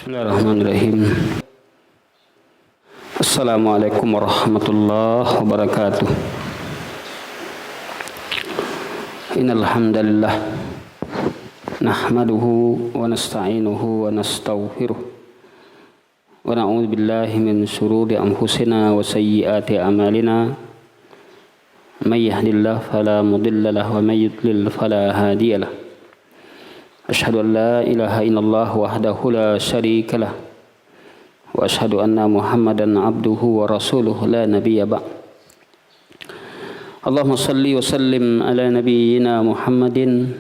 Bismillahirrahmanirrahim. Assalamualaikum warahmatullahi wabarakatuh. Innal hamdalillah nahmaduhu wa nasta'inuhu wa nastaghfiruh wa na'udzu billahi min shururi anfusina wa sayyiati a'malina. May yahdihillahu fala mudilla lahu wa may yudlil fala hadiya lahu. Asyhadu an la ilaha illallah wahdahu la syarika lah wa asyhadu anna Muhammadan abduhu wa rasuluhu la nabiyya ba'd. Allahumma salli wa sallim ala nabiyyina Muhammadin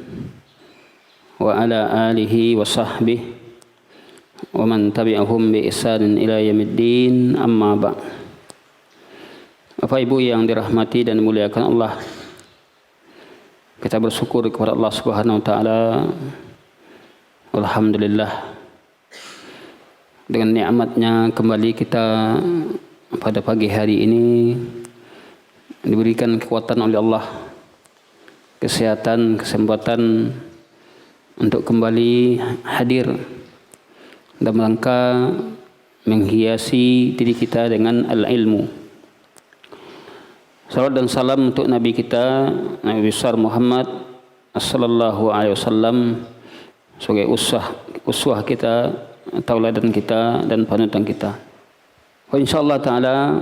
wa ala alihi wa sahbihi wa man tabi'ahum bi ihsanin ila yaumiddin, amma ba'd. Bapak Ibu yang dirahmati dan dimuliakan Allah, kita bersyukur kepada Allah Subhanahu wa taala. Alhamdulillah, dengan nikmatnya kembali kita pada pagi hari ini diberikan kekuatan oleh Allah, kesehatan, kesempatan untuk kembali hadir dalam rangka menghiasi diri kita dengan al-ilmu. Salawat dan salam untuk Nabi kita, Nabi besar Muhammad sallallahu alaihi wasallam, sebagai uswah kita, tauladan kita dan panutan kita. Insyaallah taala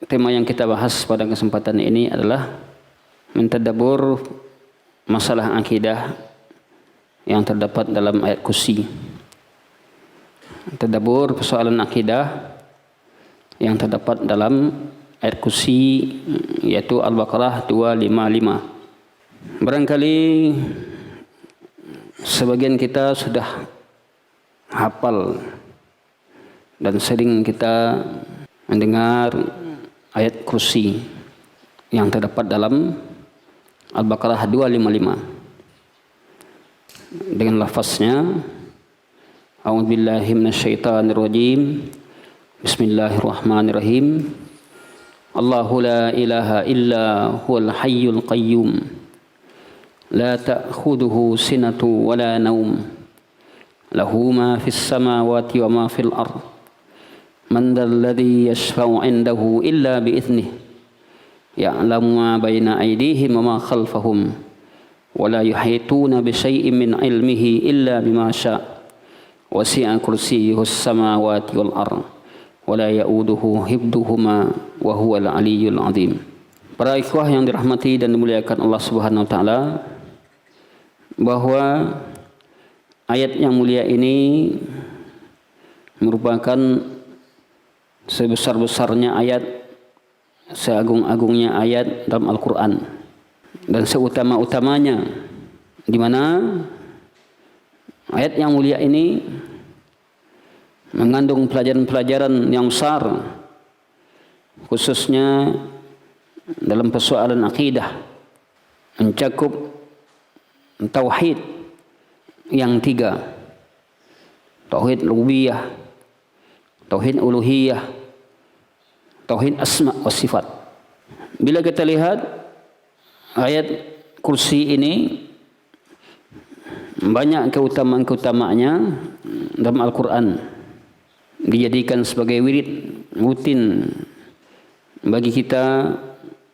tema yang kita bahas pada kesempatan ini adalah mentadabbur masalah akidah yang terdapat dalam ayat kursi. Tadabbur persoalan akidah yang terdapat dalam ayat kursi, yaitu Al-Baqarah 255. Barangkali sebagian kita sudah hafal dan sering kita mendengar ayat kursi yang terdapat dalam Al-Baqarah 255 dengan lafaznya A'udzubillahi minasyaitonirrajim. Bismillahirrahmanirrahim. Allahu la ilaha illa huwal hayyul qayyum. لا تأخذه سنة ولا نوم له ما في السماوات وما في الأرض من ذا الذي يشفع عنده إلا بإذنه يعلم ما بين أيديهم وما خلفهم ولا يحيطون بشيء من علمه إلا بما شاء وسع كرسيه السماوات والأرض ولا يؤوده حفظهما وهو العلي العظيم. Para ikhwah yang dirahmati dan dimuliakan Allah Subhanahu wa taala, bahwa ayat yang mulia ini merupakan sebesar-besarnya ayat, seagung-agungnya ayat dalam Al-Quran, dan seutama-utamanya, di mana ayat yang mulia ini mengandung pelajaran-pelajaran yang besar, khususnya dalam persoalan akidah, mencakup tauhid yang tiga: tauhid rububiyah, tauhid uluhiyah, tauhid asma wa sifat. Bila kita lihat ayat kursi ini, banyak keutamaan-keutamaannya dalam Al-Quran, dijadikan sebagai wirid rutin bagi kita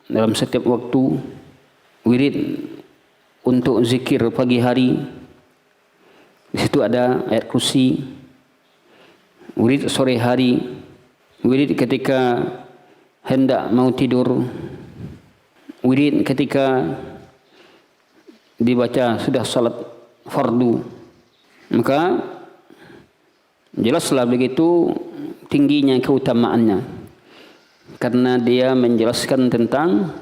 dalam setiap waktu, wirid untuk zikir pagi hari. Di situ ada ayat kursi. Wirid sore hari, wirid ketika hendak mau tidur, wirid ketika dibaca sudah salat fardu. Maka jelaslah begitu tingginya keutamaannya, karena dia menjelaskan tentang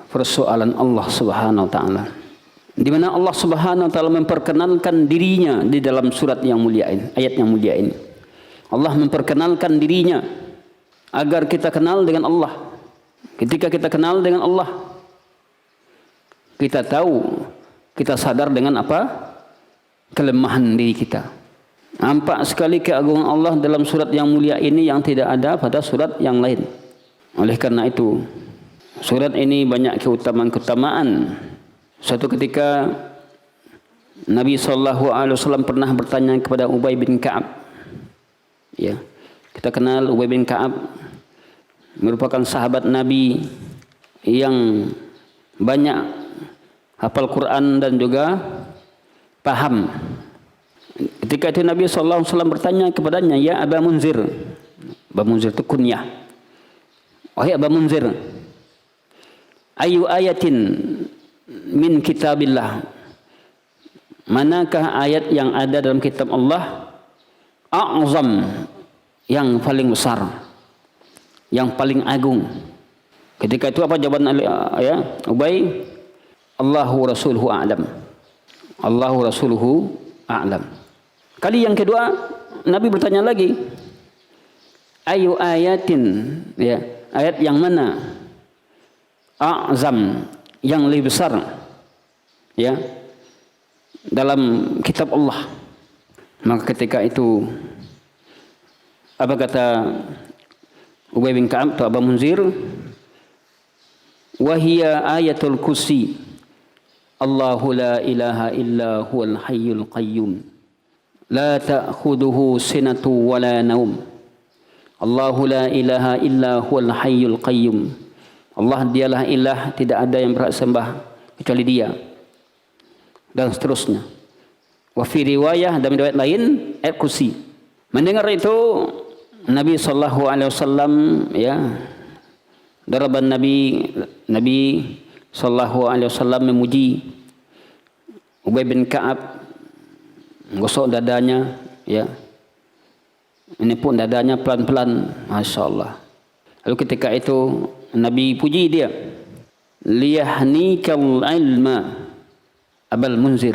persoalan Allah Subhanahu wa taala, di mana Allah Subhanahu wa taala memperkenalkan dirinya di dalam surat yang mulia ini, ayat yang mulia ini. Allah memperkenalkan dirinya agar kita kenal dengan Allah. Ketika kita kenal dengan Allah, kita tahu, kita sadar dengan apa? Kelemahan diri kita. Nampak sekali keagungan Allah dalam surat yang mulia ini yang tidak ada pada surat yang lain. Oleh karena itu, surat ini banyak keutamaan-keutamaan. Suatu ketika Nabi SAW pernah bertanya kepada Ubay bin Ka'ab. Ya, kita kenal Ubay bin Ka'ab merupakan sahabat Nabi yang banyak hafal Quran dan juga paham. Ketika itu Nabi SAW bertanya kepadanya, ya Aba Munzir. Aba Munzir itu kunyah. Wahai Aba Munzir, ayu ayatin min kitabillah, manakah ayat yang ada dalam kitab Allah a'zam, yang paling besar, yang paling agung? Ketika itu apa jawaban Ubay? Allahu rasuluhu a'lam. Allahu rasuluhu a'lam. Kali yang kedua Nabi bertanya lagi, ayu ayatin, ya, ayat yang mana a'zam, yang lebih besar, ya, dalam kitab Allah. Maka ketika itu apa kata Ubay bin Ka'ab atau Aba Munzir? Wahia ayatul kursi, Allahu la ilaha illa huwal hayyul qayyum, la ta'khuduhu sinatu wa la naum. Allahu la ilaha illa huwal hayyul qayyum. Allah dialah ilah, tidak ada yang berhak sembah kecuali Dia. Dan seterusnya. Wa fi riwayah, dalam riwayat lain, ayat kursi. Mendengar itu Nabi sallallahu alaihi wasallam, ya, daraban Nabi sallallahu alaihi wasallam memuji Ubay bin Ka'ab, gosok dadanya, ya. Ini pun dadanya pelan-pelan, masya-Allah. Lalu ketika itu Nabi puji dia, liyahnikal ilma Abal Munzir,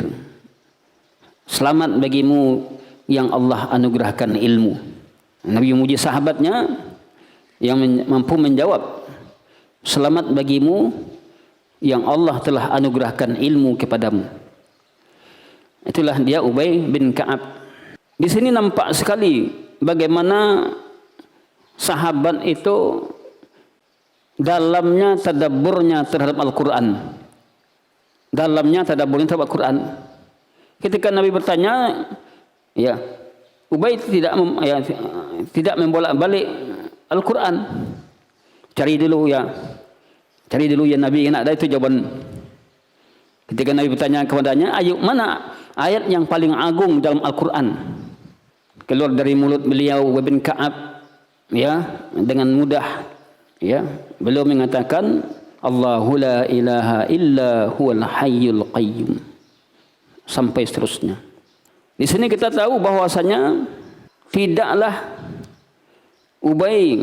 selamat bagimu yang Allah anugerahkan ilmu. Nabi memuji sahabatnya yang mampu menjawab, selamat bagimu yang Allah telah anugerahkan ilmu kepadamu. Itulah dia Ubay bin Ka'ab. Di sini nampak sekali bagaimana sahabat itu dalamnya tadabburnya terhadap Al-Quran. Dalamnya tadabburnya terhadap Al-Quran. Ketika Nabi bertanya, ya, Ubay tidak membolak-balik Al-Quran. Cari dulu ya Nabi, nak ada itu jawaban. Ketika Nabi bertanya kepadanya, ayo mana ayat yang paling agung dalam Al-Quran? Keluar dari mulut beliau Ubay bin Ka'ab, ya, dengan mudah, ya, beliau mengatakan, Allahu la ilaha illa huwal hayyul qayyum, sampai seterusnya. Di sini kita tahu bahwasanya tidaklah Ubay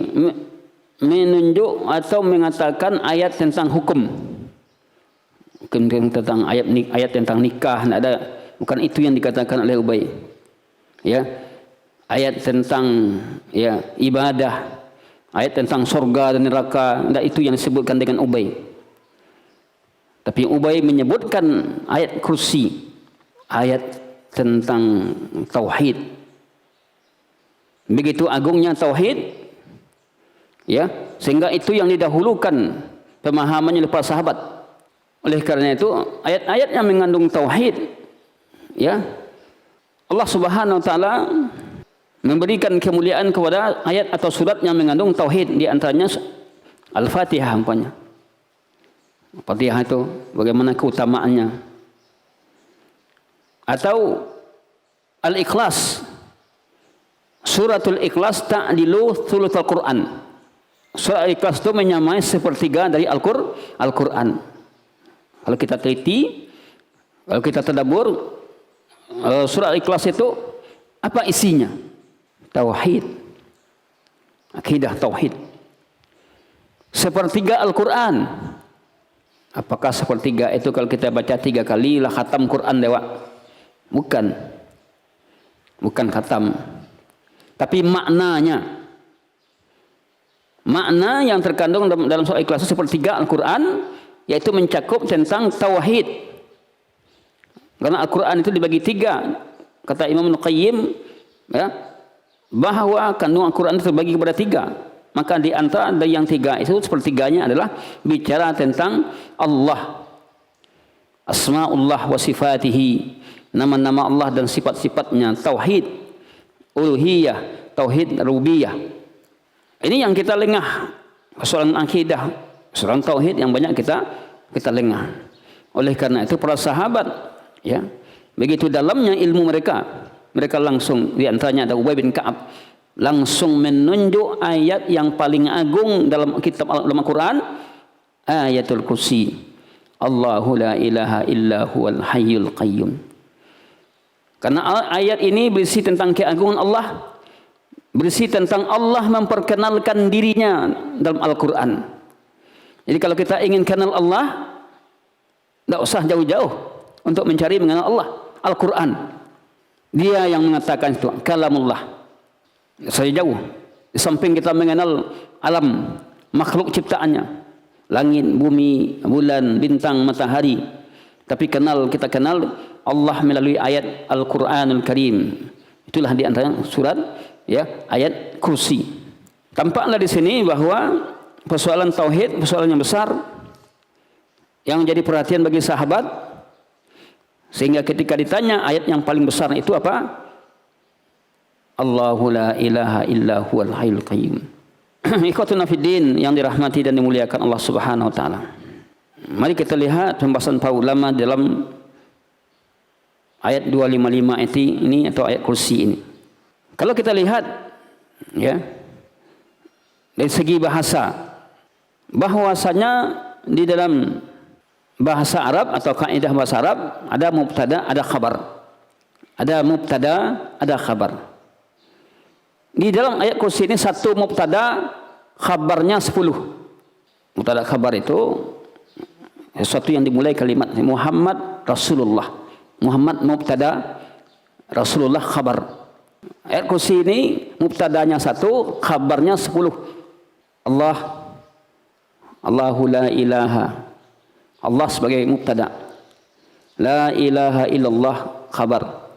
menunjuk atau mengatakan ayat tentang hukum, tentang ayat tentang nikah, tidak ada, bukan itu yang dikatakan oleh Ubay. Ya, ayat tentang, ya, ibadah, ayat tentang surga dan neraka, tidak itu yang disebutkan dengan Ubay. Tapi Ubay menyebutkan ayat kursi, ayat tentang tauhid. Begitu agungnya tauhid, ya, sehingga itu yang didahulukan pemahamannya oleh para sahabat. Oleh karena itu ayat-ayat yang mengandung tauhid, ya, Allah Subhanahu wa taala memberikan kemuliaan kepada ayat atau surat yang mengandung tauhid, di antaranya Al-Fatihah umpamanya. Al-Fatihah itu bagaimana keutamaannya. Atau Al-Ikhlas. Suratul Ikhlas ta'dilu thulutsal Quran. Surah Al-Ikhlas itu menyamai sepertiga dari Al-Quran. Kalau kita teliti, kalau kita tadabbur, surah Al-Ikhlas itu apa isinya? Tauhid, akidah tauhid. Sepertiga Al-Quran. Apakah sepertiga itu kalau kita baca 3 kali lah khatam Quran dewa? Bukan khatam. Tapi makna yang terkandung dalam surah Ikhlas sepertiga Al-Quran, yaitu mencakup tentang tauhid. Karena Al-Quran itu dibagi 3. Kata Imam Al-Qayyim, ya, bahwa kandungan Al-Quran itu terbagi kepada 3. Maka di antara yang 3 itu sepertiganya adalah bicara tentang Allah. asmaullah wa sifatihi, nama-nama Allah dan sifat-sifatnya, tauhid uluhiyah, tauhid rububiyah. Ini yang kita lengah, persoalan akidah, persoalan tauhid yang banyak kita lengah. Oleh karena itu para sahabat, ya, begitu dalamnya ilmu mereka langsung, di antaranya ada Ubay bin Ka'ab, langsung menunjuk ayat yang paling agung dalam kitab Al-Quran, ayatul kursi, Allahu la ilaha illa huwal hayyul qayyum. Karena ayat ini berisi tentang keagungan Allah, berisi tentang Allah memperkenalkan dirinya dalam Al-Quran. Jadi kalau kita ingin kenal Allah, tidak usah jauh-jauh untuk mencari mengenal Allah. Al-Quran, dia yang mengatakan itu, kalamullah. Saya jauh, di samping kita mengenal alam, makhluk ciptaannya, langit, bumi, bulan, bintang, matahari, tapi kita kenal Allah melalui ayat Al-Quranul Karim. Itulah di antara surat, ya, ayat kursi. Tampaklah di sini bahwa persoalan tauhid, persoalan yang besar yang menjadi perhatian bagi sahabat, sehingga ketika ditanya ayat yang paling besar itu apa? Allahu la ilaha illa huwal hayyul qayyum. Ikhwatuna fiddin yang dirahmati dan dimuliakan Allah Subhanahu wa taala. Mari kita lihat pembahasan para ulama dalam ayat 255 ini atau ayat kursi ini. Kalau kita lihat, ya, dari segi bahasa, bahwasanya di dalam bahasa Arab atau kaidah bahasa Arab ada mubtada, ada khabar. Ada mubtada, ada khabar. Di dalam ayat kursi ini satu mubtada, khabarnya 10. Mubtada khabar itu sesuatu yang dimulai kalimat Muhammad Rasulullah. Muhammad mubtada, Rasulullah khabar. Ayat kursi ini mubtadanya 1, khabarnya 10. Allah, Allahu la ilaha. Allah sebagai mubtada. La ilaha illallah khabar.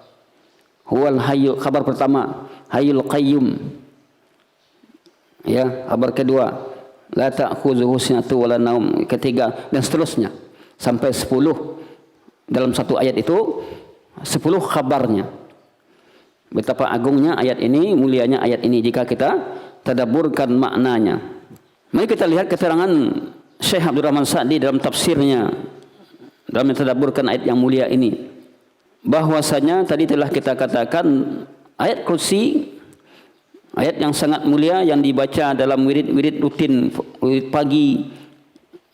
Huwal hayyu, khabar pertama, hayyul qayyum. Ya, khabar kedua, la ta'khudhuhu sinatun wala naum, ketiga dan seterusnya sampai 10. Dalam satu ayat itu 10 khabarnya. Betapa agungnya ayat ini, mulianya ayat ini jika kita tadabburkan maknanya. Mari kita lihat keterangan Syekh Abdurrahman Sa'di dalam tafsirnya dalam mentadabburkan ayat yang mulia ini. Bahwasanya tadi telah kita katakan ayat kursi, ayat yang sangat mulia yang dibaca dalam wirid-wirid rutin, wirid pagi,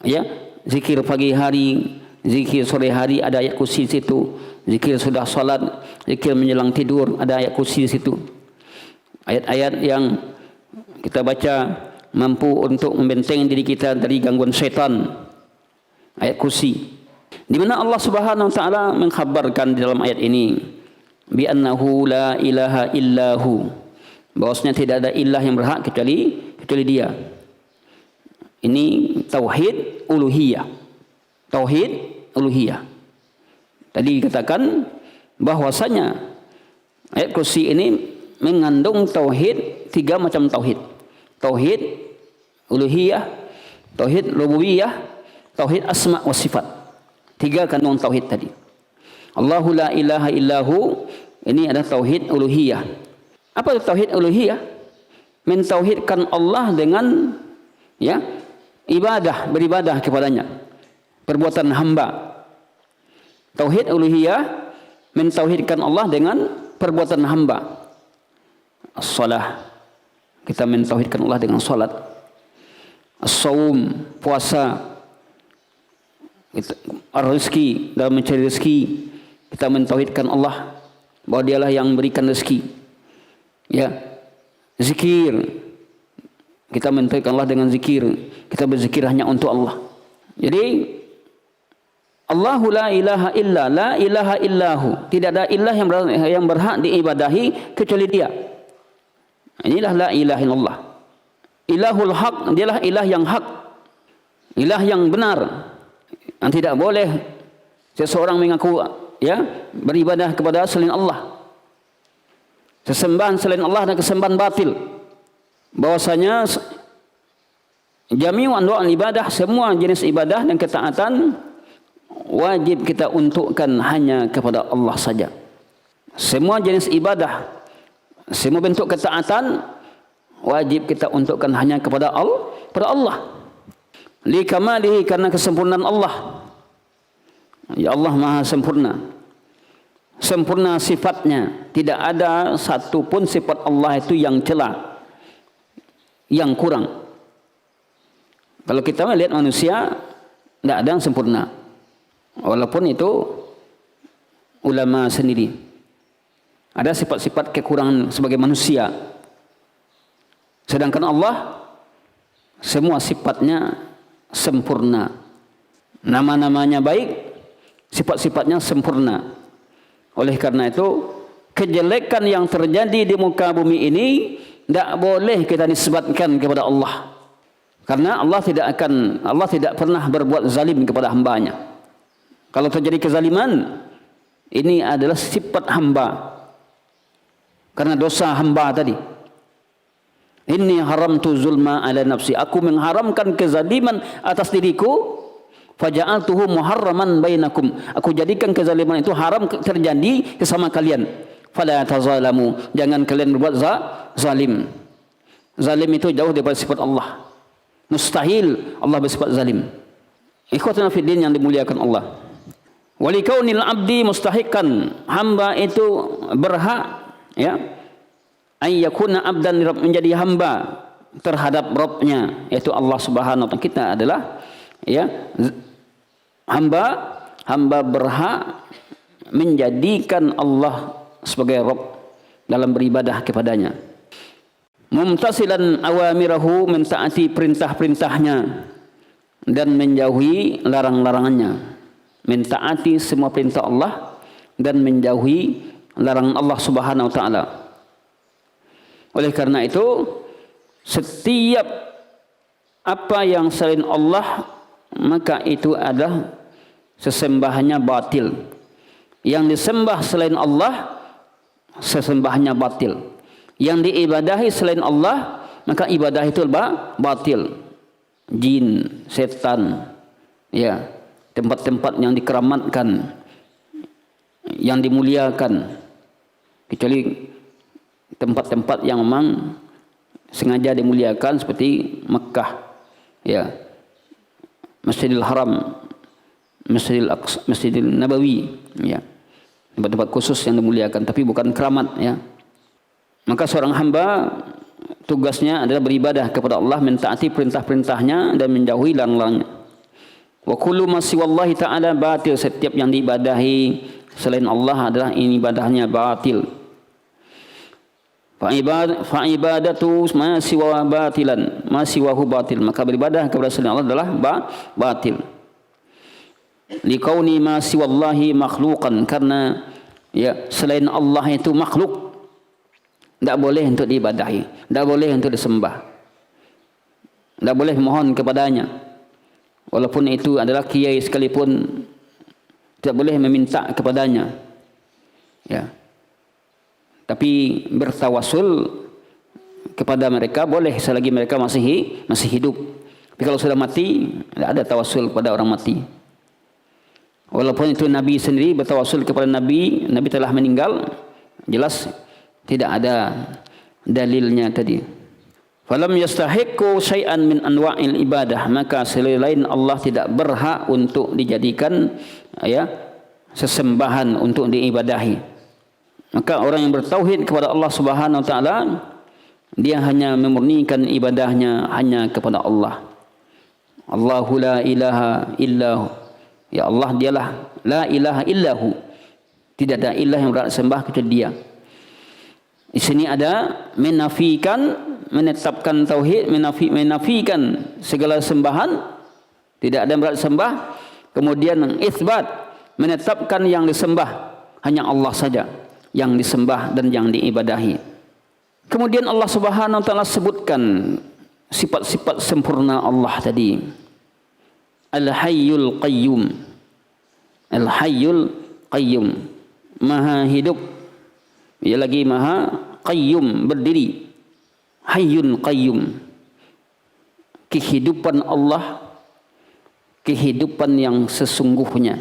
ya, zikir pagi hari, zikir sore hari, ada ayat kursi di situ. Zikir sudah salat, zikir menjelang tidur, ada ayat kursi di situ. Ayat-ayat yang kita baca mampu untuk membentengi diri kita dari gangguan syaitan. Ayat kursi. Di mana Allah Subhanahu wa taala mengkhabarkan di dalam ayat ini bi annahu la ilaha illahu, bahwasanya tidak ada ilah yang berhak kecuali Dia. Ini tauhid uluhiyah. Tauhid uluhiyah. Tadi dikatakan bahwasanya ayat kursi ini mengandung tauhid, 3 macam tauhid. Tauhid uluhiyah, tauhid rububiyah, tauhid asma wa sifat. 3 kandungan tauhid tadi. Allahu la ilaha illahu, ini adalah tauhid uluhiyah. Apa itu tauhid uluhiyah? Mentauhidkan Allah dengan, ya, ibadah, beribadah kepadanya, perbuatan hamba. Tauhid uluhiyah mentauhidkan Allah dengan perbuatan hamba. As-salah, kita mentauhidkan Allah dengan salat. As-saum, puasa. Rezeki, dalam mencari rezeki kita mentauhidkan Allah bahwa Dialah yang memberikan rezeki. Ya, zikir, kita mentauhidkan Allah dengan zikir, kita berzikir hanya untuk Allah. Jadi Allahu la ilaha illa, la ilaha illahu, tidak ada ilah yang berhak diibadahi kecuali Dia. Inilah la ilaha illallah. Ilahul haq, Dialah ilah yang hak, ilah yang benar. Yang tidak boleh seseorang mengaku, ya, beribadah kepada selain Allah. Sesembahan selain Allah dan kesembahan batil. Bahwasanya jami'u anwa'ul ibadah, semua jenis ibadah dan ketaatan wajib kita untukkan hanya kepada Allah saja. Semua jenis ibadah, semua bentuk ketaatan wajib kita untukkan hanya kepada Allah. Li kamalihi, karena kesempurnaan Allah. Ya Allah Maha sempurna. Sempurna sifatnya, tidak ada satu pun sifat Allah itu yang celah, yang kurang. Kalau kita melihat manusia, tidak ada yang sempurna. Walaupun itu ulama sendiri. Ada sifat-sifat kekurangan sebagai manusia. Sedangkan Allah semua sifatnya sempurna. Nama-namanya baik, sifat-sifatnya sempurna. Oleh karena itu, kejelekan yang terjadi di muka bumi ini tidak boleh kita nisbatkan kepada Allah. Karena Allah tidak pernah berbuat zalim kepada hambanya. Kalau terjadi kezaliman, ini adalah sifat hamba. Karena dosa hamba tadi. Inni haramtu zulma ala nafsi. Aku mengharamkan kezaliman atas diriku. Faja'altuhu muharraman bainakum. Aku jadikan kezaliman itu haram terjadi bersama kalian. Fala tazalamu. Jangan kalian berbuat zalim. Zalim itu jauh daripada sifat Allah. Mustahil Allah bersifat zalim. Ikhwatuna fid din yang dimuliakan Allah. Walikaunil abdi mustahikan. Hamba itu berhak, ya, ayyakuna abdan menjadi hamba terhadap Rabbnya, yaitu Allah Subhanahu wa taala. Kita adalah, ya, hamba berhak menjadikan Allah sebagai Rabb dalam beribadah kepadanya. Mumtasilan awamirahu, mentaati perintah-perintahnya dan menjauhi larang-larangannya. Mentaati semua perintah Allah dan menjauhi larangan Allah Subhanahu wa taala. Oleh karena itu, setiap apa yang selain Allah, maka itu adalah sesembahannya batil. Yang disembah selain Allah, sesembahnya batil. Yang diibadahi selain Allah, maka ibadah itu batil. Jin, setan, ya, tempat-tempat yang dikeramatkan, yang dimuliakan, kecuali tempat-tempat yang memang sengaja dimuliakan seperti Mekah, ya, Masjidil Haram, Masjidil Aqsa, Masjidil Nabawi, ya, tempat-tempat khusus yang dimuliakan, tapi bukan keramat, ya. Maka seorang hamba tugasnya adalah beribadah kepada Allah, mentaati perintah-perintahnya dan menjauhi larang-larangnya. Wa kullu ma siwallahi ta'ala batil. Setiap yang diibadahi selain Allah adalah ibadahnya batil. Fa ibadatu ma siwa batilan, ma siwahu batil. Maka beribadah kepada selain Allah adalah batil. Liqauni ma siwallahi makhluqan, karena, ya, selain Allah itu makhluk, tidak boleh untuk diibadahi, tidak boleh untuk disembah, tidak boleh mohon kepadanya. Walaupun itu adalah kiai sekalipun, tidak boleh meminta kepadanya, ya. Tapi bertawasul kepada mereka boleh selagi mereka masih hidup. Tapi kalau sudah mati, tidak ada tawasul kepada orang mati. Walaupun itu Nabi sendiri bertawasul kepada Nabi telah meninggal, jelas tidak ada dalilnya tadi. Falam yastahiqqu syai'an min anwa'il ibadah, maka selain Allah tidak berhak untuk dijadikan, ya, sesembahan untuk diibadahi. Maka orang yang bertauhid kepada Allah Subhanahu wa taala, dia hanya memurnikan ibadahnya hanya kepada Allah. Allahu la ilaha illahu. Ya Allah, dialah la ilaha illahu. Tidak ada ilah yang berhak sembah kecuali Dia. Di sini ada menafikan, menetapkan tauhid, menafikan segala sembahan, tidak ada yang berhak sembah. Kemudian mengisbat, menetapkan yang disembah hanya Allah saja yang disembah dan yang diibadahi. Kemudian Allah Subhanahu wa taala sebutkan sifat-sifat sempurna Allah tadi. Al-Hayyul Qayyum. Al-Hayyul Qayyum, Maha hidup. Ia lagi Maha Qayyum, berdiri. Hayyun Qayyum. Kehidupan Allah, kehidupan yang sesungguhnya.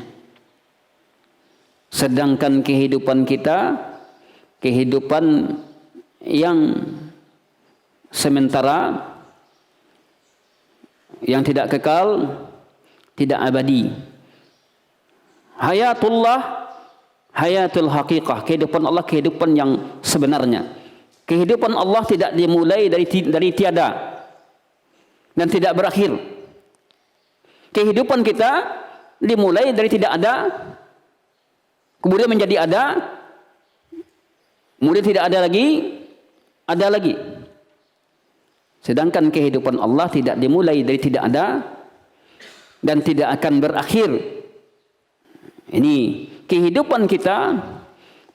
Sedangkan kehidupan kita kehidupan yang sementara, yang tidak kekal, tidak abadi. Hayatullah hayatul haqiqah, kehidupan Allah kehidupan yang sebenarnya. Kehidupan Allah tidak dimulai dari tiada dan tidak berakhir. Kehidupan kita dimulai dari tidak ada, kemudian menjadi ada, kemudian tidak ada lagi, ada lagi. Sedangkan kehidupan Allah tidak dimulai dari tidak ada dan tidak akan berakhir. Ini kehidupan kita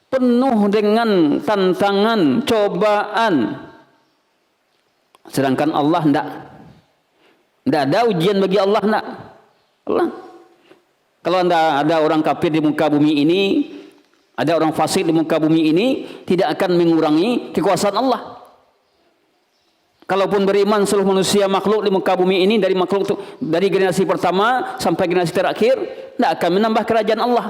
penuh dengan tantangan, cobaan. Sedangkan Allah tidak ada ujian bagi Allah, tidak. Allah. Kalau ada orang kafir di muka bumi ini, ada orang fasik di muka bumi ini, tidak akan mengurangi kekuasaan Allah. Kalaupun beriman seluruh manusia makhluk di muka bumi ini, dari generasi pertama sampai generasi terakhir, tidak akan menambah kerajaan Allah.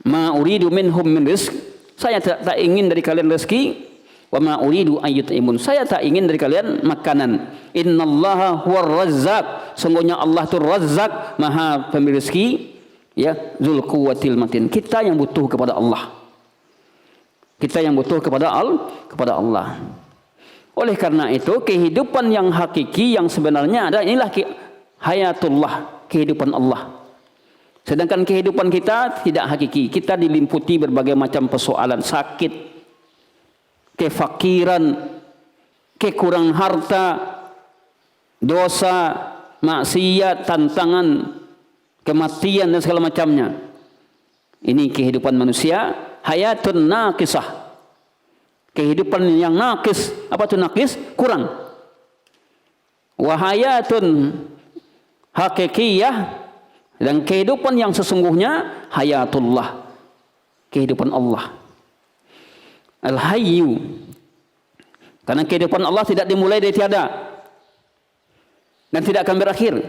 Ma uridu minhum min rizq, saya tak ingin dari kalian rezeki. Wa ma uridu an yut'imun, saya tak ingin dari kalian makanan. Innallaha huwar razzaq, sungguhnya Allah itu Razzaq, Maha pemberi rezeki, ya, Dzul Quwwatil Matin. Kita yang butuh kepada Allah. Kita yang butuh kepada Allah. Oleh karena itu, kehidupan yang hakiki yang sebenarnya adalah inilah hayatullah, kehidupan Allah. Sedangkan kehidupan kita tidak hakiki. Kita dilimputi berbagai macam persoalan, sakit, kefakiran, kekurangan harta, dosa, maksiat, tantangan, kematian dan segala macamnya. Ini kehidupan manusia, hayatun naqisah. Kehidupan yang naqis. Apa itu naqis? Kurang. Wa hayatun hakikiyah, dan kehidupan yang sesungguhnya hayatullah, kehidupan Allah. Al-Hayyu, karena kehidupan Allah tidak dimulai dari tiada dan tidak akan berakhir.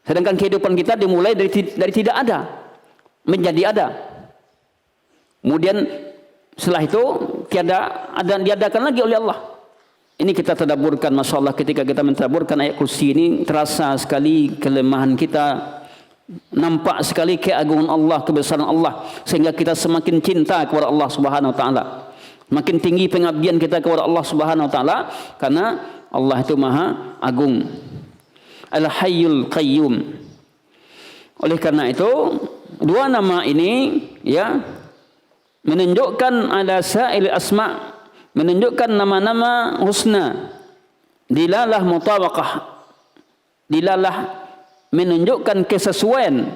Sedangkan kehidupan kita dimulai dari tidak ada menjadi ada. Kemudian setelah itu tiada ada, diadakan lagi oleh Allah. Ini kita tadabburkan, Masya Allah, ketika kita mentadabburkan ayat kursi ini, terasa sekali kelemahan kita, nampak sekali keagungan Allah, kebesaran Allah, sehingga kita semakin cinta kepada Allah Subhanahu wa taala. Makin tinggi pengabdian kita kepada Allah Subhanahu wa taala, karena Allah itu Maha Agung. Al-Hayyul Qayyum. Oleh karena itu, dua nama ini ya menunjukkan ada sa'il asma, menunjukkan nama-nama husna. Dilalah mutabaqah, dilalah menunjukkan kesesuaian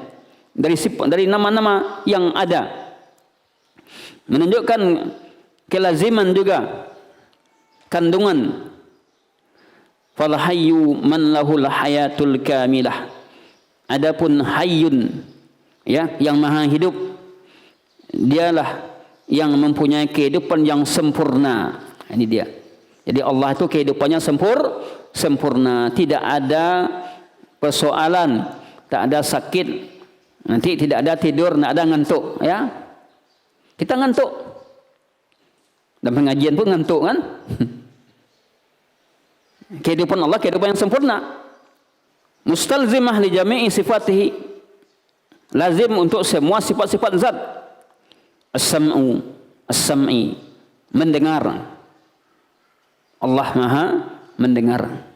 dari nama-nama yang ada, menunjukkan kelaziman juga, kandungan. Fal hayyu man lahul hayatul kamilah. Adapun hayyun, ya, yang maha hidup, dialah yang mempunyai kehidupan yang sempurna. Ini dia. Jadi Allah itu kehidupannya sempurna, tidak ada persoalan, tak ada sakit, nanti tidak ada tidur, tidak ada ngantuk, ya. Kita ngantuk. Dan pengajian pun ngantuk, kan? Kehidupan Allah kehidupan yang sempurna. Mustalzimah li jami'i sifatihi. Lazim untuk semua sifat-sifat zat. As-sam'u, as-sam'i, mendengar. Allah Maha mendengar.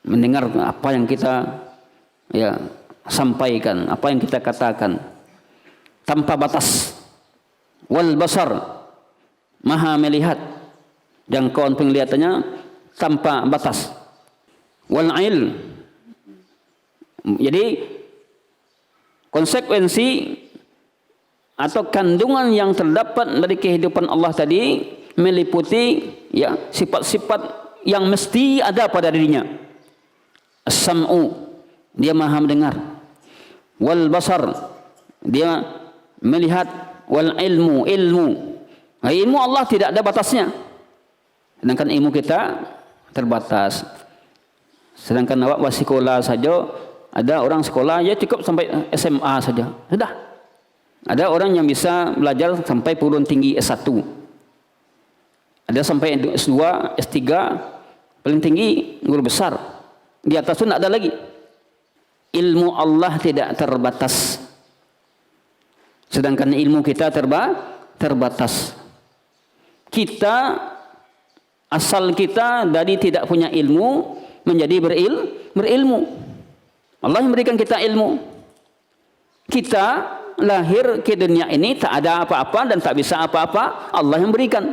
Mendengar apa yang kita ya sampaikan, apa yang kita katakan tanpa batas. Wal basar, Maha melihat, jangkauan penglihatannya tanpa batas. Wal ilm, jadi konsekuensi atau kandungan yang terdapat dari kehidupan Allah tadi meliputi ya sifat-sifat yang mesti ada pada dirinya. As-sam'u, dia Maha mendengar. Wal basar, dia melihat. Wal ilmu, ilmu Allah tidak ada batasnya. Sedangkan ilmu kita terbatas. Sedangkan awak wasikola saja Ada orang sekolah ya cukup sampai SMA saja, sudah. Ada orang yang bisa belajar sampai perguruan tinggi S1. Ada sampai S2, S3, paling tinggi guru besar. Di atas itu tidak ada lagi. Ilmu Allah tidak terbatas. Sedangkan ilmu kita terbatas. Kita, asal kita dari tidak punya ilmu menjadi berilmu. Allah yang memberikan kita ilmu. Kita lahir ke dunia ini tak ada apa-apa dan tak bisa apa-apa. Allah yang berikan.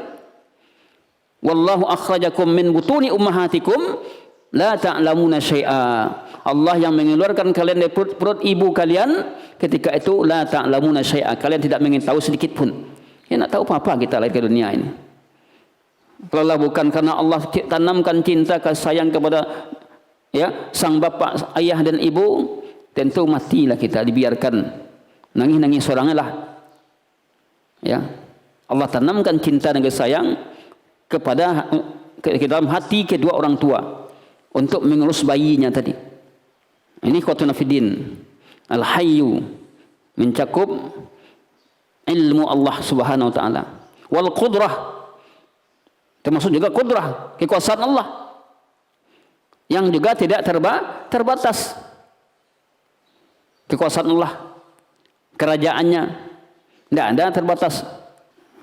Wallahu akhrajakum min butuni ummahatikum la ta'lamuna syai'a. Allah yang mengeluarkan kalian dari perut ibu kalian, ketika itu la ta'lamuna syai'a. Kalian tidak ingin tahu sedikit pun. Ya, nak tahu apa-apa kita lahir ke dunia ini. Kalau bukan karena Allah tanamkan cinta kasih sayang kepada sang bapak, ayah dan ibu, tentu matilah kita, dibiarkan nangis-nangis seorang lah. Ya, Allah tanamkan cinta dan kasih sayang kepada ke dalam hati kedua orang tua untuk mengurus bayinya tadi. Ini ikhwatuna fiddin. Al-Hayyu mencakup ilmu Allah Subhanahu wa taala. Wal qudrah termasuk juga qudrah, kekuasaan Allah yang juga tidak terbatas. Kekuasaan Allah, kerajaannya tidak ada terbatas.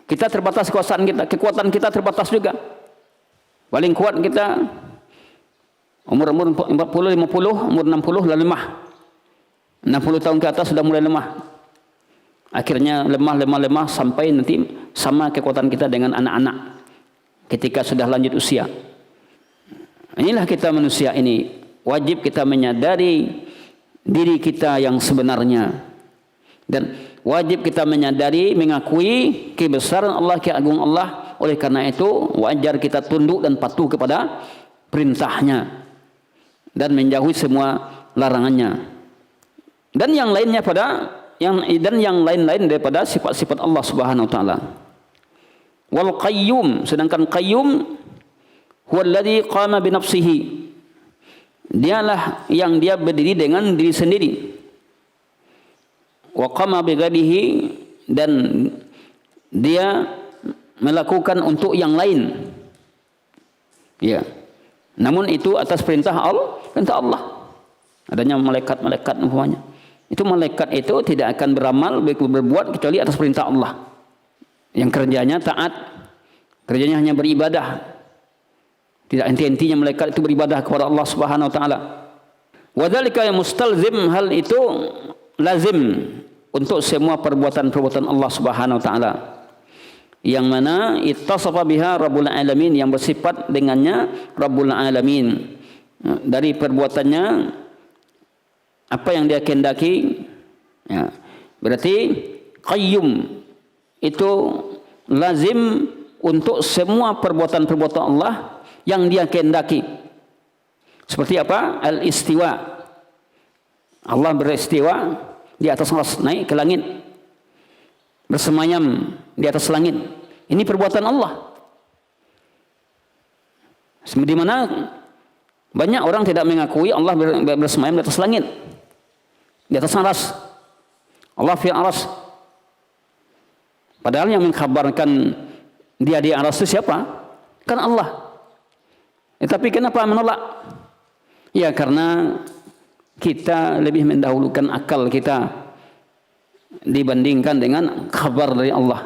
Kita terbatas kekuasaan kita, kekuatan kita terbatas juga. Paling kuat kita umur 40, 50, umur 60 sudah lemah. 60 tahun ke atas sudah mulai lemah. Akhirnya lemah sampai nanti sama kekuatan kita dengan anak-anak ketika sudah lanjut usia. Inilah kita manusia ini, wajib kita menyadari diri kita yang sebenarnya, dan wajib kita menyadari, mengakui kebesaran Allah, keagungan Allah. Oleh karena itu wajar kita tunduk dan patuh kepada perintahnya dan menjauhi semua larangannya, dan yang lainnya yang lain-lain daripada sifat-sifat Allah Subhanahu wa taala. Wal qayyum, sedangkan qayyum huwallazi qama bi nafsihi, dialah yang dia berdiri dengan diri sendiri. Wa qama bi ghadihi, dan dia melakukan untuk yang lain. Ya. Namun itu atas perintah Allah. Adanya malaikat-malaikat umpamanya. Itu malaikat itu tidak akan beramal berbuat kecuali atas perintah Allah. Yang kerjanya taat, kerjanya hanya beribadah. Tidak henti-hentinya malaikat itu beribadah kepada Allah Subhanahu wa taala. Wa dzalika mustalzim, hal itu lazim untuk semua perbuatan-perbuatan Allah Subhanahu wa taala. Yang mana ittasafa biha Rabbul Alamin, yang bersifat dengannya Rabbul Alamin. Dari perbuatannya apa yang dia kehendaki, ya, berarti qayyum itu lazim untuk semua perbuatan-perbuatan Allah yang dia kehendaki. Seperti apa? Al-istiwa. Allah beristiwa di atas arsy, naik ke langit, bersemayam di atas langit. Ini perbuatan Allah. Di mana banyak orang tidak mengakui Allah bersemayam di atas langit, di atas arsy. Allah fi arsy. Padahal yang mengkhabarkan dia di arsy itu siapa? Kan Allah. Tapi kenapa menolak? Ya karena kita lebih mendahulukan akal kita dibandingkan dengan kabar dari Allah.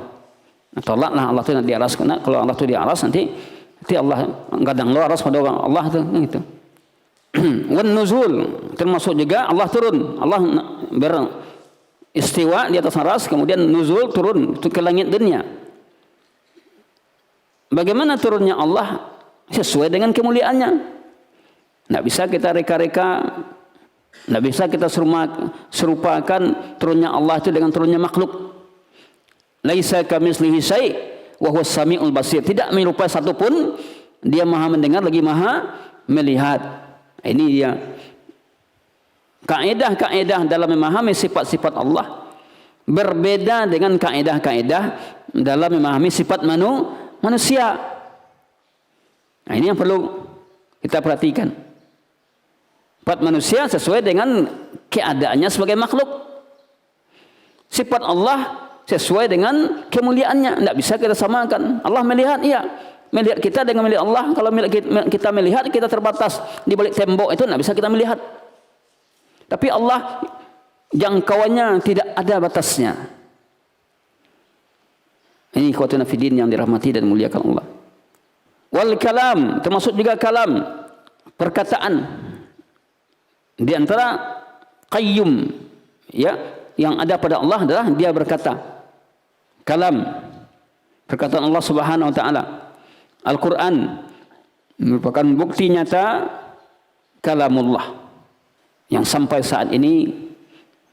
Tolaklah Allah itu di aras. Kalau Allah itu di aras, nanti Allah kadang lo aras pada Allah itu gitu. Wan nuzul, termasuk juga Allah turun. Allah beristiwa di atas aras, kemudian nuzul turun ke langit dunia. Bagaimana turunnya Allah? Sesuai dengan kemuliaannya. Tidak bisa kita reka-reka, tidak bisa kita serupakan turunnya Allah itu dengan turunnya makhluk. Laisa kamitslihi syai' wa huwas samiul basir. Tidak menyerupai satupun, dia maha mendengar lagi maha melihat. Ini dia kaedah-kaedah dalam memahami sifat-sifat Allah berbeda dengan kaedah-kaedah dalam memahami sifat manusia. Nah, ini yang perlu kita perhatikan. Sifat manusia sesuai dengan keadaannya sebagai makhluk. Sifat Allah sesuai dengan kemuliaannya. Tidak bisa kita samakan. Allah melihat, iya. Melihat kita dengan melihat Allah. Kalau kita melihat, kita terbatas di balik tembok itu, tidak bisa kita melihat. Tapi Allah jangkauannya tidak ada batasnya. Ini ikhwatuna fiddin yang dirahmati dan muliakan Allah. Wal kalam, termasuk juga kalam, perkataan. Di antara qayyum, ya, yang ada pada Allah adalah dia berkata. Kalam, perkataan Allah Subhanahu wa taala. Al-Qur'an merupakan bukti nyata kalamullah yang sampai saat ini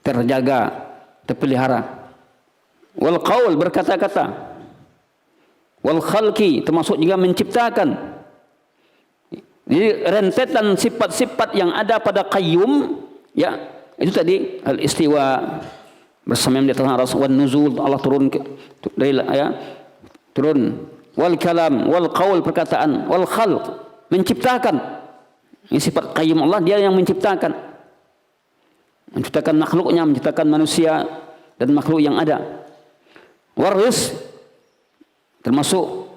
terjaga, terpelihara. Wal qaul, berkata-kata. Wal khalqi, termasuk juga menciptakan. Jadi rentetan sifat-sifat yang ada pada qayyum, ya, itu tadi al-istiwa, bersemayam di atas arsy, wan nuzul, Allah turun dari, ya, turun. Wal kalam, wal qaul, perkataan, wal khalq, menciptakan. Ini sifat qayyum Allah, dia yang menciptakan. Menciptakan makhluknya, menciptakan manusia dan makhluk yang ada. Waris, termasuk,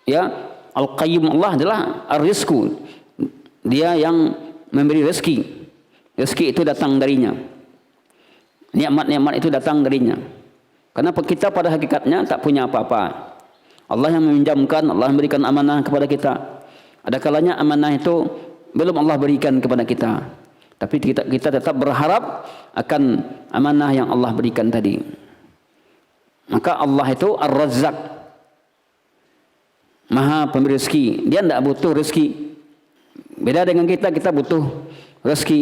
ya, al-qayyum Allah adalah ar-rizqu. Dia yang memberi rezeki. Rezeki itu datang darinya. Nikmat-nikmat itu datang darinya. Karena kita pada hakikatnya tak punya apa-apa. Allah yang meminjamkan, Allah memberikan amanah kepada kita. Ada kalanya amanah itu belum Allah berikan kepada kita. Tapi kita tetap berharap akan amanah yang Allah berikan tadi. Maka Allah itu Ar-Razzaq, Maha pemberi rezeki. Dia tidak butuh rezeki. Beda dengan kita butuh rezeki,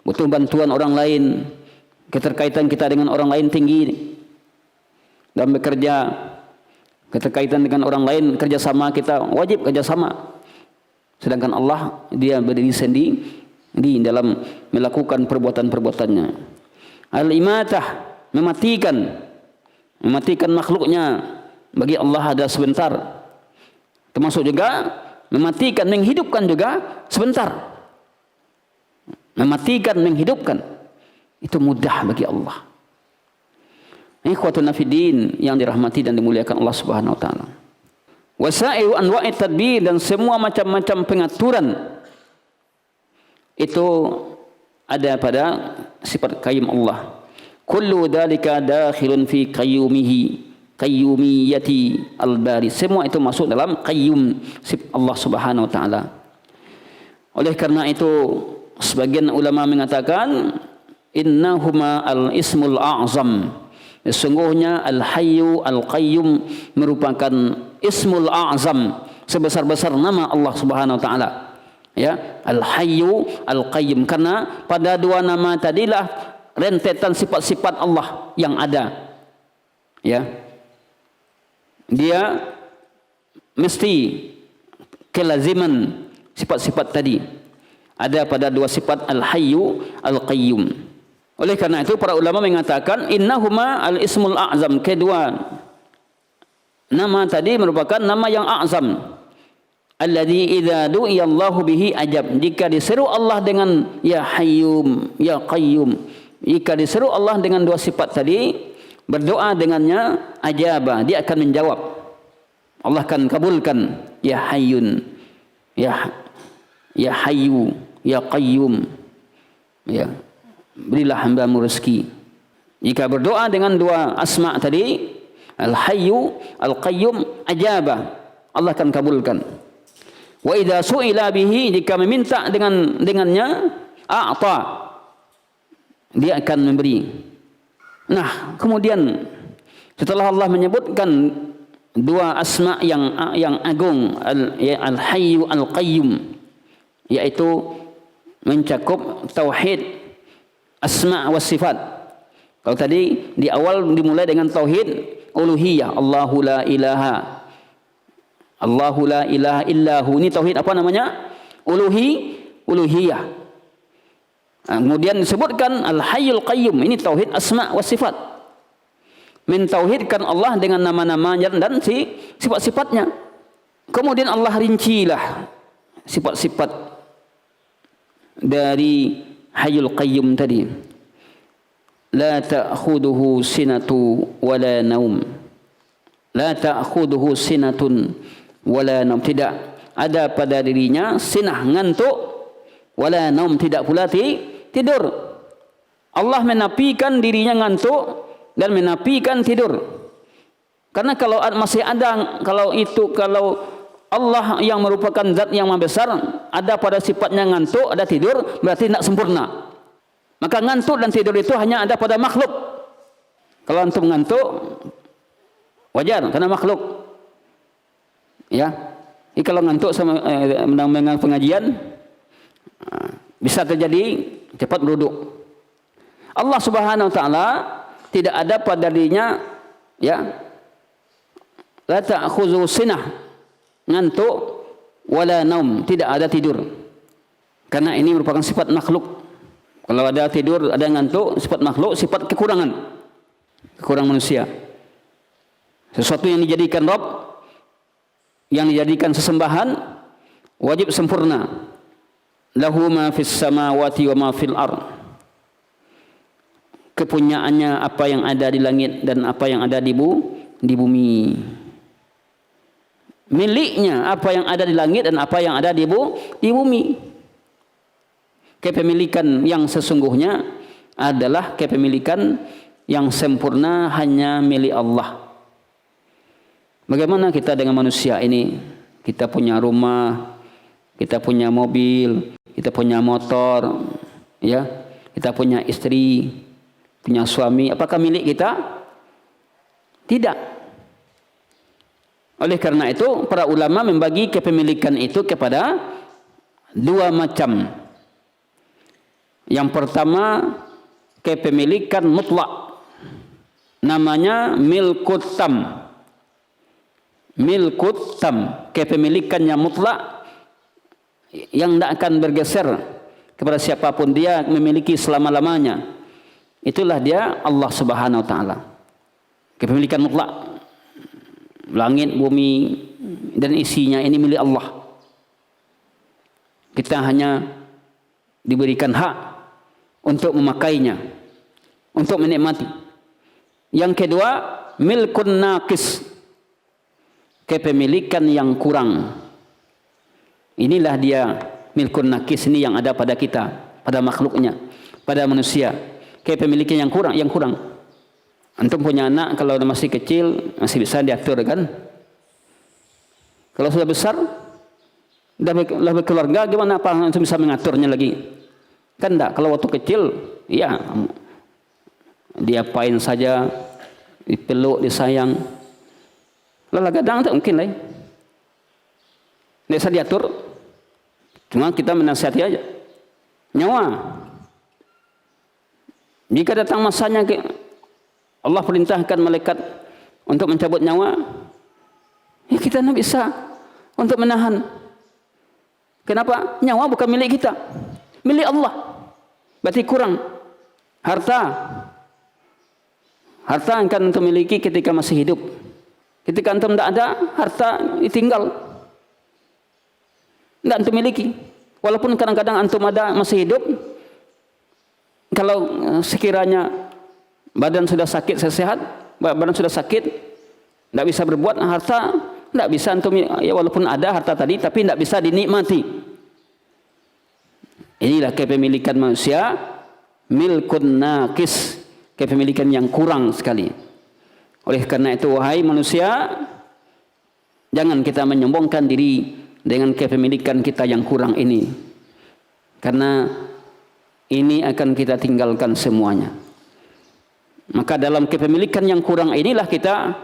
butuh bantuan orang lain, keterkaitan kita dengan orang lain tinggi dalam bekerja, keterkaitan dengan orang lain, kerjasama kita wajib kerjasama. Sedangkan Allah, dia berdiri sendiri dalam melakukan perbuatan-perbuatannya. Al-imatah, mematikan makhluknya, bagi Allah ada sebentar. Termasuk juga mematikan, menghidupkan juga sebentar. Mematikan, menghidupkan, itu mudah bagi Allah. Ikhwatuna fiddin yang dirahmati dan dimuliakan Allah Subhanahu wa taala. Wasai'u anwa'i tadbir, dan semua macam-macam pengaturan itu ada pada sifat qayyum Allah. Kullu dzalika dakhilun fi qayyumiyati al-bari. Semua itu masuk dalam qayyum Allah Subhanahu wa taala. Oleh karena itu sebagian ulama mengatakan innahuma al-ismul a'zam. Sesungguhnya al-hayyu al-qayyum merupakan ismul a'zam, sebesar-besar nama Allah Subhanahu wa taala. Ya, al-hayyu al-qayyum, karena pada dua nama tadilah rentetan sifat-sifat Allah yang ada. Ya. Dia mesti kelaziman sifat-sifat tadi ada pada dua sifat al-hayyu al-qayyum. Oleh karena itu para ulama mengatakan innahuma al-ismul a'zam, kedua nama tadi merupakan nama yang a'zam. Alladzi idza du'iya Allahu bihi ajab, jika diseru Allah dengan ya hayyum ya qayyum, jika diseru Allah dengan dua sifat tadi, berdoa dengannya, ajabah, dia akan menjawab. Allah akan kabulkan ya hayyun ya hayyu ya qayyum, ya berilah hambamu rezeki. Jika berdoa dengan dua asma tadi, al-hayyu al-qayyum, ajabah, Allah akan kabulkan. Wa idza su'ila bihi, jika meminta dengannya, a'ta, dia akan memberi. Nah, kemudian setelah Allah menyebutkan dua asma yang agung, al-hayyu al-qayyum, yaitu mencakup tauhid asma wa sifat. Kalau tadi di awal dimulai dengan tauhid uluhiyah, Allahu la ilaha illahu, ini tauhid apa namanya? Uluhiyah. Kemudian disebutkan al-hayyul qayyum, ini tauhid asma wa sifat. Mentauhidkan Allah dengan nama-namanya dan sifat-sifatnya. Kemudian Allah rincilah sifat-sifat dari Hayyul Qayyum tadi. La ta'khuduhu sinatu wala naum. La ta'khuduhu sinatun wala naum. Tidak ada pada dirinya sinah, ngantuk, wala naum, tidak pula tidur. Allah menafikan dirinya ngantuk dan menafikan tidur. Karena kalau masih ada, kalau Allah yang merupakan zat yang maha besar ada pada sifatnya ngantuk, ada tidur, berarti tidak sempurna. Maka ngantuk dan tidur itu hanya ada pada makhluk. Kalau antum ngantuk wajar karena makhluk. Ya. Jadi kalau ngantuk sama mendengar pengajian bisa terjadi cepat beruduk. Allah Subhanahu wa taala tidak ada pada dirinya ya la ta'khudhu sinah, ngantuk, wala naum, tidak ada tidur. Karena ini merupakan sifat makhluk. Kalau ada tidur, ada ngantuk, sifat makhluk, sifat kekurangan manusia. Sesuatu yang dijadikan Rabb, yang dijadikan sesembahan, wajib sempurna. Lahu ma fis samawati wa ma fil ard. Kepunyaannya apa yang ada di langit dan apa yang ada di bumi. Miliknya apa yang ada di langit dan apa yang ada di bumi. Kepemilikan yang sesungguhnya adalah kepemilikan yang sempurna hanya milik Allah. Bagaimana kita dengan manusia ini? Kita punya rumah, kita punya mobil, kita punya motor, ya, kita punya istri, punya suami. Apakah milik kita? Tidak. Oleh karena itu, para ulama membagi kepemilikan itu kepada dua macam. Yang pertama, kepemilikan mutlak. Namanya milkut tam. Milkut tam. Kepemilikannya mutlak yang tidak akan bergeser kepada siapapun, dia memiliki selama-lamanya. Itulah dia Allah Subhanahu wa taala. Kepemilikan mutlak. Langit, bumi dan isinya ini milik Allah. Kita hanya diberikan hak untuk memakainya, untuk menikmati. Yang kedua, milkun naqis. Kepemilikan yang kurang. Inilah dia milkun naqis ini yang ada pada kita, pada makhluknya, pada manusia. Kepemilikan yang kurang. Antum punya anak kalau masih kecil masih bisa diatur kan? Kalau sudah besar, sudah berkeluarga, gimana apa antum bisa mengaturnya lagi? Kan enggak. Kalau waktu kecil, ya diapain saja, dipeluk, disayang. Lala gadang tak mungkin lah. Tidak bisa diatur. Cuma kita menasihati aja. Nyawa. Jika datang masanya Allah perintahkan malaikat untuk mencabut nyawa, ya kita tidak bisa untuk menahan. Kenapa? Nyawa bukan milik kita, milik Allah. Berarti kurang. Harta akan antum miliki ketika masih hidup. Ketika antum tidak ada, harta ditinggal, tidak antum miliki. Walaupun kadang-kadang antum ada masih hidup, kalau sekiranya badan sudah sakit, sehat, badan sudah sakit, tidak bisa berbuat, harta tidak bisa antum, ya walaupun ada harta tadi, tapi tidak bisa dinikmati. Inilah kepemilikan manusia, milkun naqis, kepemilikan yang kurang sekali. Oleh karena itu, wahai manusia, jangan kita menyombongkan diri dengan kepemilikan kita yang kurang ini, karena ini akan kita tinggalkan semuanya. Maka dalam kepemilikan yang kurang inilah kita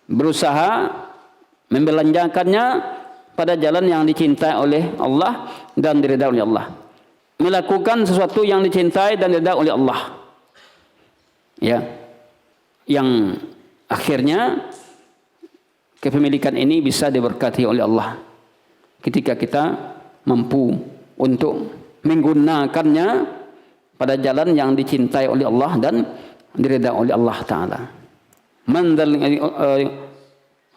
berusaha membelanjakannya pada jalan yang dicintai oleh Allah dan diridai oleh Allah. Melakukan sesuatu yang dicintai dan diridai oleh Allah. Ya. Yang akhirnya kepemilikan ini bisa diberkati oleh Allah. Ketika kita mampu untuk menggunakannya pada jalan yang dicintai oleh Allah dan diridai oleh Allah Ta'ala. Man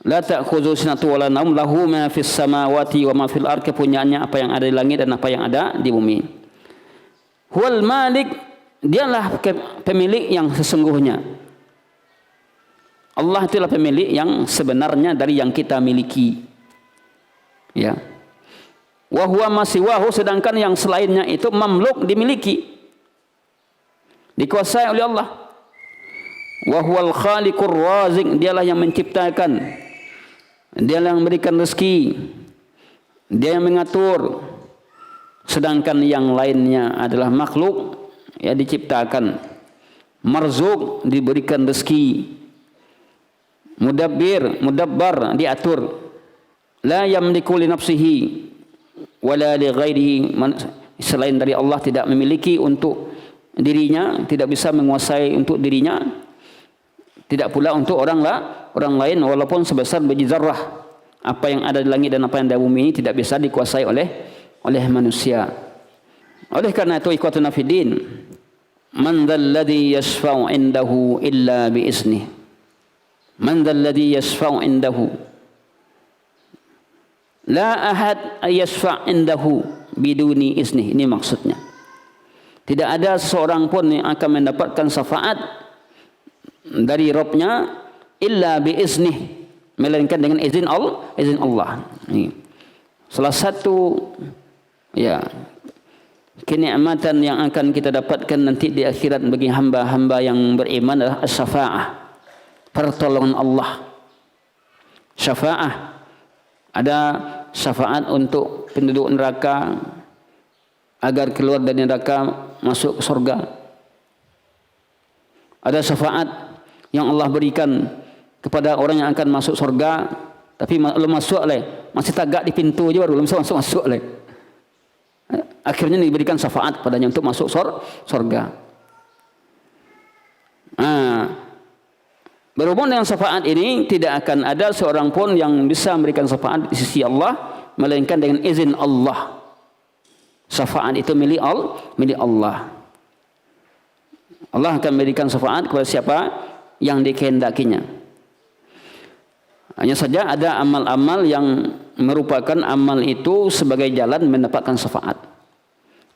la ta'khudhu sinatu wa la naum lahu ma fis samawati wa ma fil ardh, kepunyaannya apa yang ada di langit dan apa yang ada di bumi. Huwal malik, dialah pemilik yang sesungguhnya. Allah itulah pemilik yang sebenarnya dari yang kita miliki. Ya. Wa huwa masiwahu, sedangkan yang selainnya itu mamluk, dimiliki, dikuasai oleh Allah. Wa huwal khaliqur razik, dialah yang menciptakan, dialah yang memberikan rezeki, dia yang mengatur, sedangkan yang lainnya adalah makhluk, ya, diciptakan. Marzuk, diberikan rezeki. Mudabbir, mudabbar, diatur. La yamliku li nafsihi wala li ghairihi, selain dari Allah tidak memiliki untuk dirinya, tidak bisa menguasai untuk dirinya, tidak pula untuk orang lain, walaupun sebesar biji zarrah. Apa yang ada di langit dan apa yang ada di bumi ini tidak bisa dikuasai oleh manusia. Oleh karena itu, ikhwatuna fiddin, man dzalladzi yashfa'u indahu illa bi iznihi. Man dzalladzi yashfa'u indahu, la ahad yashfa' indahu biduni iznih. Ini maksudnya, tidak ada seorang pun yang akan mendapatkan syafaat dari Rabb-nya illa bi iznih, melainkan dengan izin Allah. Ini salah satu, ya, kenikmatan yang akan kita dapatkan nanti di akhirat bagi hamba-hamba yang beriman adalah as-syafa'ah, pertolongan Allah. Syafa'ah, ada syafaat untuk penduduk neraka agar keluar dari neraka masuk ke surga. Ada syafaat yang Allah berikan kepada orang yang akan masuk surga, tapi belum masuk masih tagak di pintu aja, baru belum masuk akhirnya diberikan syafaat padanya untuk masuk surga. Berhubung dengan syafaat ini, tidak akan ada seorang pun yang bisa memberikan syafaat di sisi Allah melainkan dengan izin Allah. Syafaat itu milik Allah. Allah akan memberikan syafaat kepada siapa yang dikehendakinya. Hanya saja ada amal-amal yang merupakan amal itu sebagai jalan mendapatkan syafaat,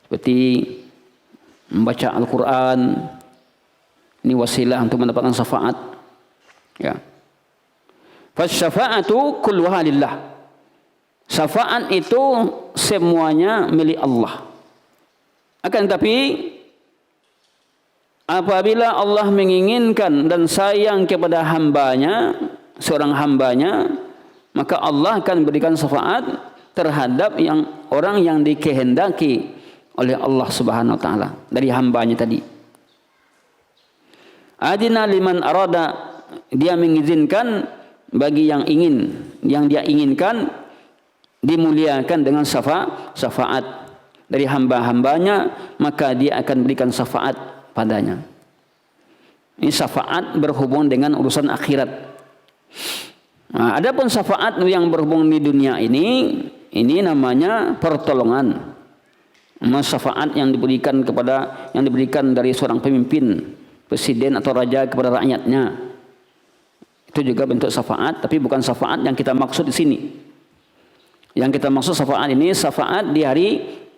seperti membaca Al-Quran. Ini wasilah untuk mendapatkan syafaat. Ya. Fasyafa'atu kulluha lillah. Syafaat itu semuanya milik Allah. Akan tetapi apabila Allah menginginkan dan sayang kepada hambanya, seorang hambanya, maka Allah akan berikan syafaat terhadap orang yang dikehendaki oleh Allah Subhanahu wa taala dari hambanya tadi. Adina liman arada, dia mengizinkan bagi yang dia inginkan dimuliakan dengan syafaat dari hamba-hambanya, maka dia akan berikan syafaat padanya. Ini syafaat berhubung dengan urusan akhirat. Nah, adapun syafaat yang berhubung di dunia ini namanya pertolongan. Syafaat yang diberikan dari seorang pemimpin, presiden atau raja kepada rakyatnya, itu juga bentuk syafaat, tapi bukan syafaat yang kita maksud di sini. Yang kita maksud syafaat ini syafaat di hari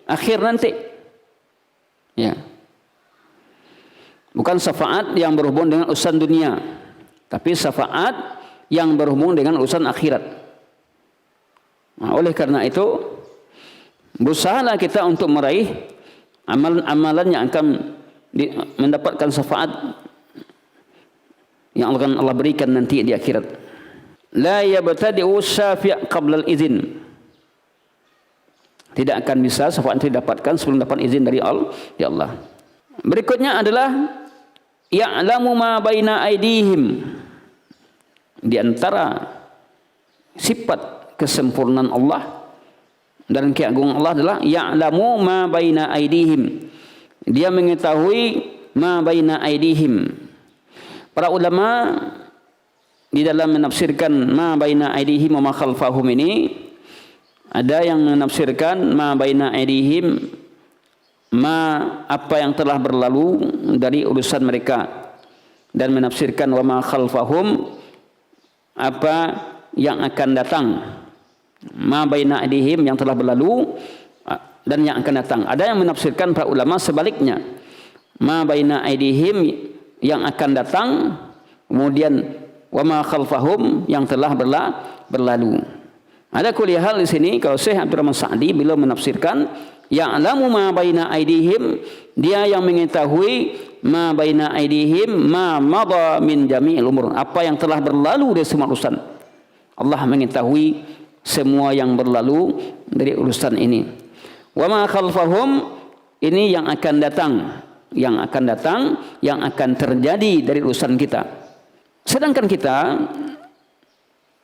akhir nanti. Ya. Bukan syafaat yang berhubung dengan urusan dunia, tapi syafaat yang berhubung dengan urusan akhirat. Nah, oleh karena itu, berusahalah kita untuk meraih amalan-amalan yang akan mendapatkan syafaat yang akan Allah berikan nanti di akhirat. La yabtadi'u syafi' qabla al-izin. Tidak akan bisa syafaat itu didapatkan sebelum dapat izin dari Allah. Berikutnya adalah ya'lamu ma baina aydihim. Di antara sifat kesempurnaan Allah dan keagungan Allah adalah ya'lamu ma baina aydihim. Dia mengetahui ma baina aydihim. Para ulama di dalam menafsirkan ma baina aydihim wa ma khalfahum ini, ada yang menafsirkan ma baina aydihim, apa yang telah berlalu dari urusan mereka, dan menafsirkan wa ma khalfahum, apa yang akan datang. Ma baina aydihim, yang telah berlalu, dan yang akan datang. Ada yang menafsirkan para ulama sebaliknya. Ma baina aidihim, yang akan datang, kemudian wa ma khalfahum, yang telah berlalu. Ada kuliah hal di sini kalau Syekh Abdurrahman Sa'di beliau menafsirkan ya'lamu ma baina aidihim, dia yang mengetahui ma baina aidihim ma madha min jami'il umur, apa yang telah berlalu dari semua urusan. Allah mengetahui semua yang berlalu dari urusan ini. Wa ma khalfahum, ini yang akan datang, yang akan terjadi dari urusan kita. Sedangkan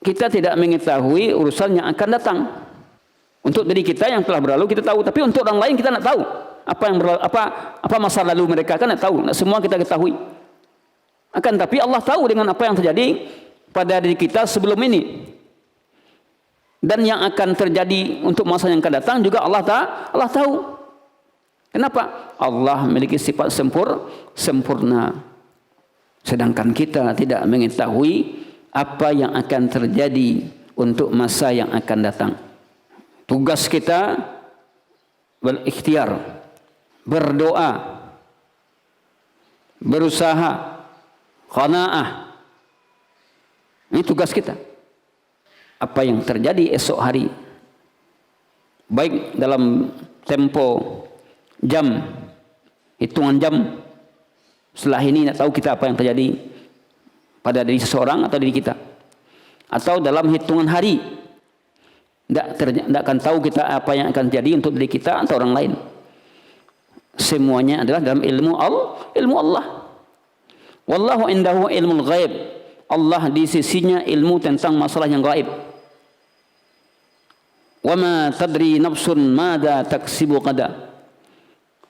kita tidak mengetahui urusan yang akan datang. Untuk diri kita yang telah berlalu kita tahu, tapi untuk orang lain kita tidak tahu apa yang berlalu, apa masa lalu mereka, kan tidak tahu. Tidak semua kita ketahui. Akan tapi Allah tahu dengan apa yang terjadi pada diri kita sebelum ini. Dan yang akan terjadi untuk masa yang akan datang juga Allah tahu. Kenapa? Allah memiliki sifat sempurna. Sedangkan kita tidak mengetahui apa yang akan terjadi untuk masa yang akan datang. Tugas kita berikhtiar, berdoa, berusaha, qanaah. Ini tugas kita. Apa yang terjadi esok hari, baik dalam tempo jam, hitungan jam, setelah ini tidak tahu kita apa yang terjadi pada diri seseorang atau diri kita, atau dalam hitungan hari tidak akan tahu kita apa yang akan terjadi untuk diri kita atau orang lain. Semuanya adalah dalam ilmu Allah. Wallahu indahu ilmul ghaib, Allah di sisinya ilmu tentang masalah yang gaib. Wa ma tadri nafsun mada taksibu qada,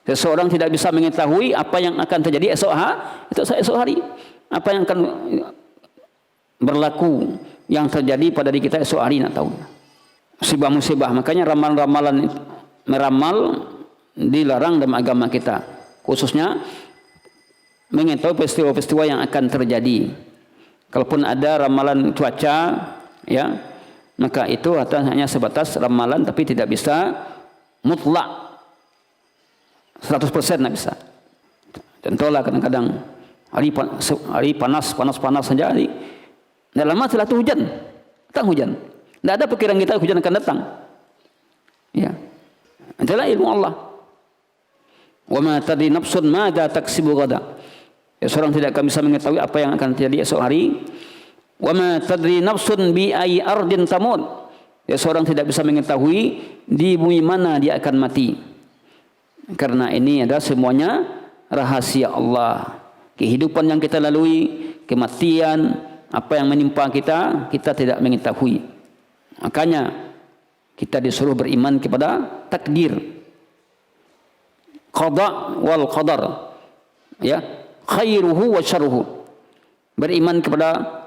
seseorang tidak bisa mengetahui apa yang akan terjadi esok hari, apa yang akan berlaku, yang terjadi pada diri kita esok hari, tidak tahu. Musibah-musibah, makanya ramalan-ramalan meramal dilarang dalam agama kita, khususnya mengetahui peristiwa-peristiwa yang akan terjadi. Kalaupun ada ramalan cuaca, ya, maka itu hanya sebatas ramalan, tapi tidak bisa mutlak 100%, tidak bisa. Contohlah kadang-kadang hari panas saja, hari tidak lama setelah itu datang hujan. Tidak ada perkiraan kita hujan akan datang. Ya, adalah ilmu Allah. Wa ma tadri nafsun madza taksibu ghadan. Ya, seorang tidak akan bisa mengetahui apa yang akan terjadi esok hari. Wa ma tadri nafsun bi ayyi ardin tamut. Ya, seorang tidak bisa mengetahui di bumi mana dia akan mati. Karena ini adalah semuanya rahasia Allah. Kehidupan yang kita lalui, kematian, apa yang menimpa kita tidak mengetahui. Makanya kita disuruh beriman kepada takdir, qada wal qadar, ya, khairuhu wa syarruhu. Beriman kepada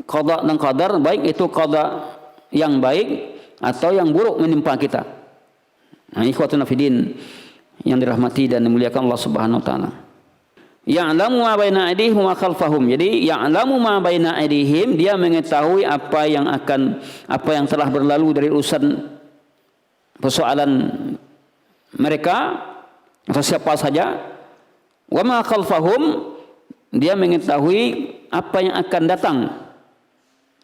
qada dan qadar, baik itu qada yang baik atau yang buruk menimpa kita. Nah, ikhwatuna fiddin yang dirahmati dan dimuliakan Allah Subhanahu wa taala. Ya'lamu ma baina aydihim wa khalfahum. Jadi ya'lamu ma baina aydihim, dia mengetahui apa yang telah berlalu dari urusan persoalan mereka atau siapa saja. Wa ma khalfahum, dia mengetahui apa yang akan datang,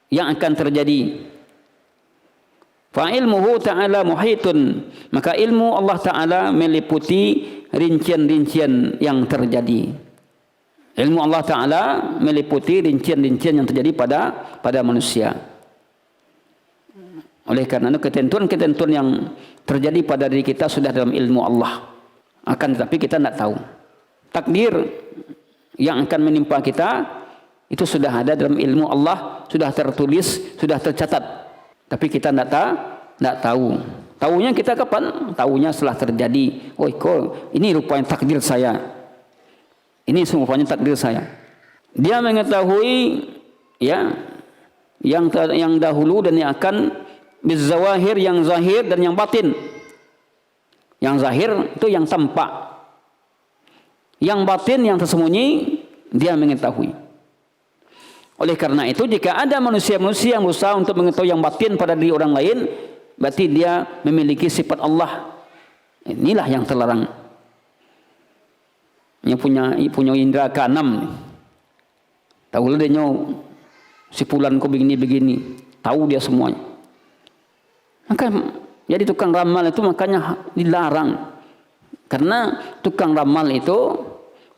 yang akan terjadi. Fa ilmuhu ta'ala muhitun, maka ilmu Allah Ta'ala meliputi rincian-rincian yang terjadi. Ilmu Allah Ta'ala meliputi rincian-rincian yang terjadi pada manusia. Oleh karena itu ketentuan-ketentuan yang terjadi pada diri kita sudah dalam ilmu Allah. Akan tetapi kita tidak tahu. Takdir yang akan menimpa kita itu sudah ada dalam ilmu Allah, sudah tertulis, sudah tercatat. Tapi kita tidak tahu. Tahunya kita kapan? Tahunya setelah terjadi. Oh, kok ini rupanya takdir saya. Ini rupanya takdir saya. Dia mengetahui, ya, yang dahulu dan yang akan, bizawahir, yang zahir dan yang batin. Yang zahir itu yang tampak. Yang batin, yang tersembunyi, dia mengetahui. Oleh karena itu, jika ada manusia-manusia yang berusaha untuk mengetahui yang batin pada diri orang lain, berarti dia memiliki sifat Allah Inilah yang terlarang. Yang punya indera keenam. Tahu lah dia si fulan kok begini. Tahu dia semuanya. Maka jadi tukang ramal itu makanya dilarang. Karena tukang ramal itu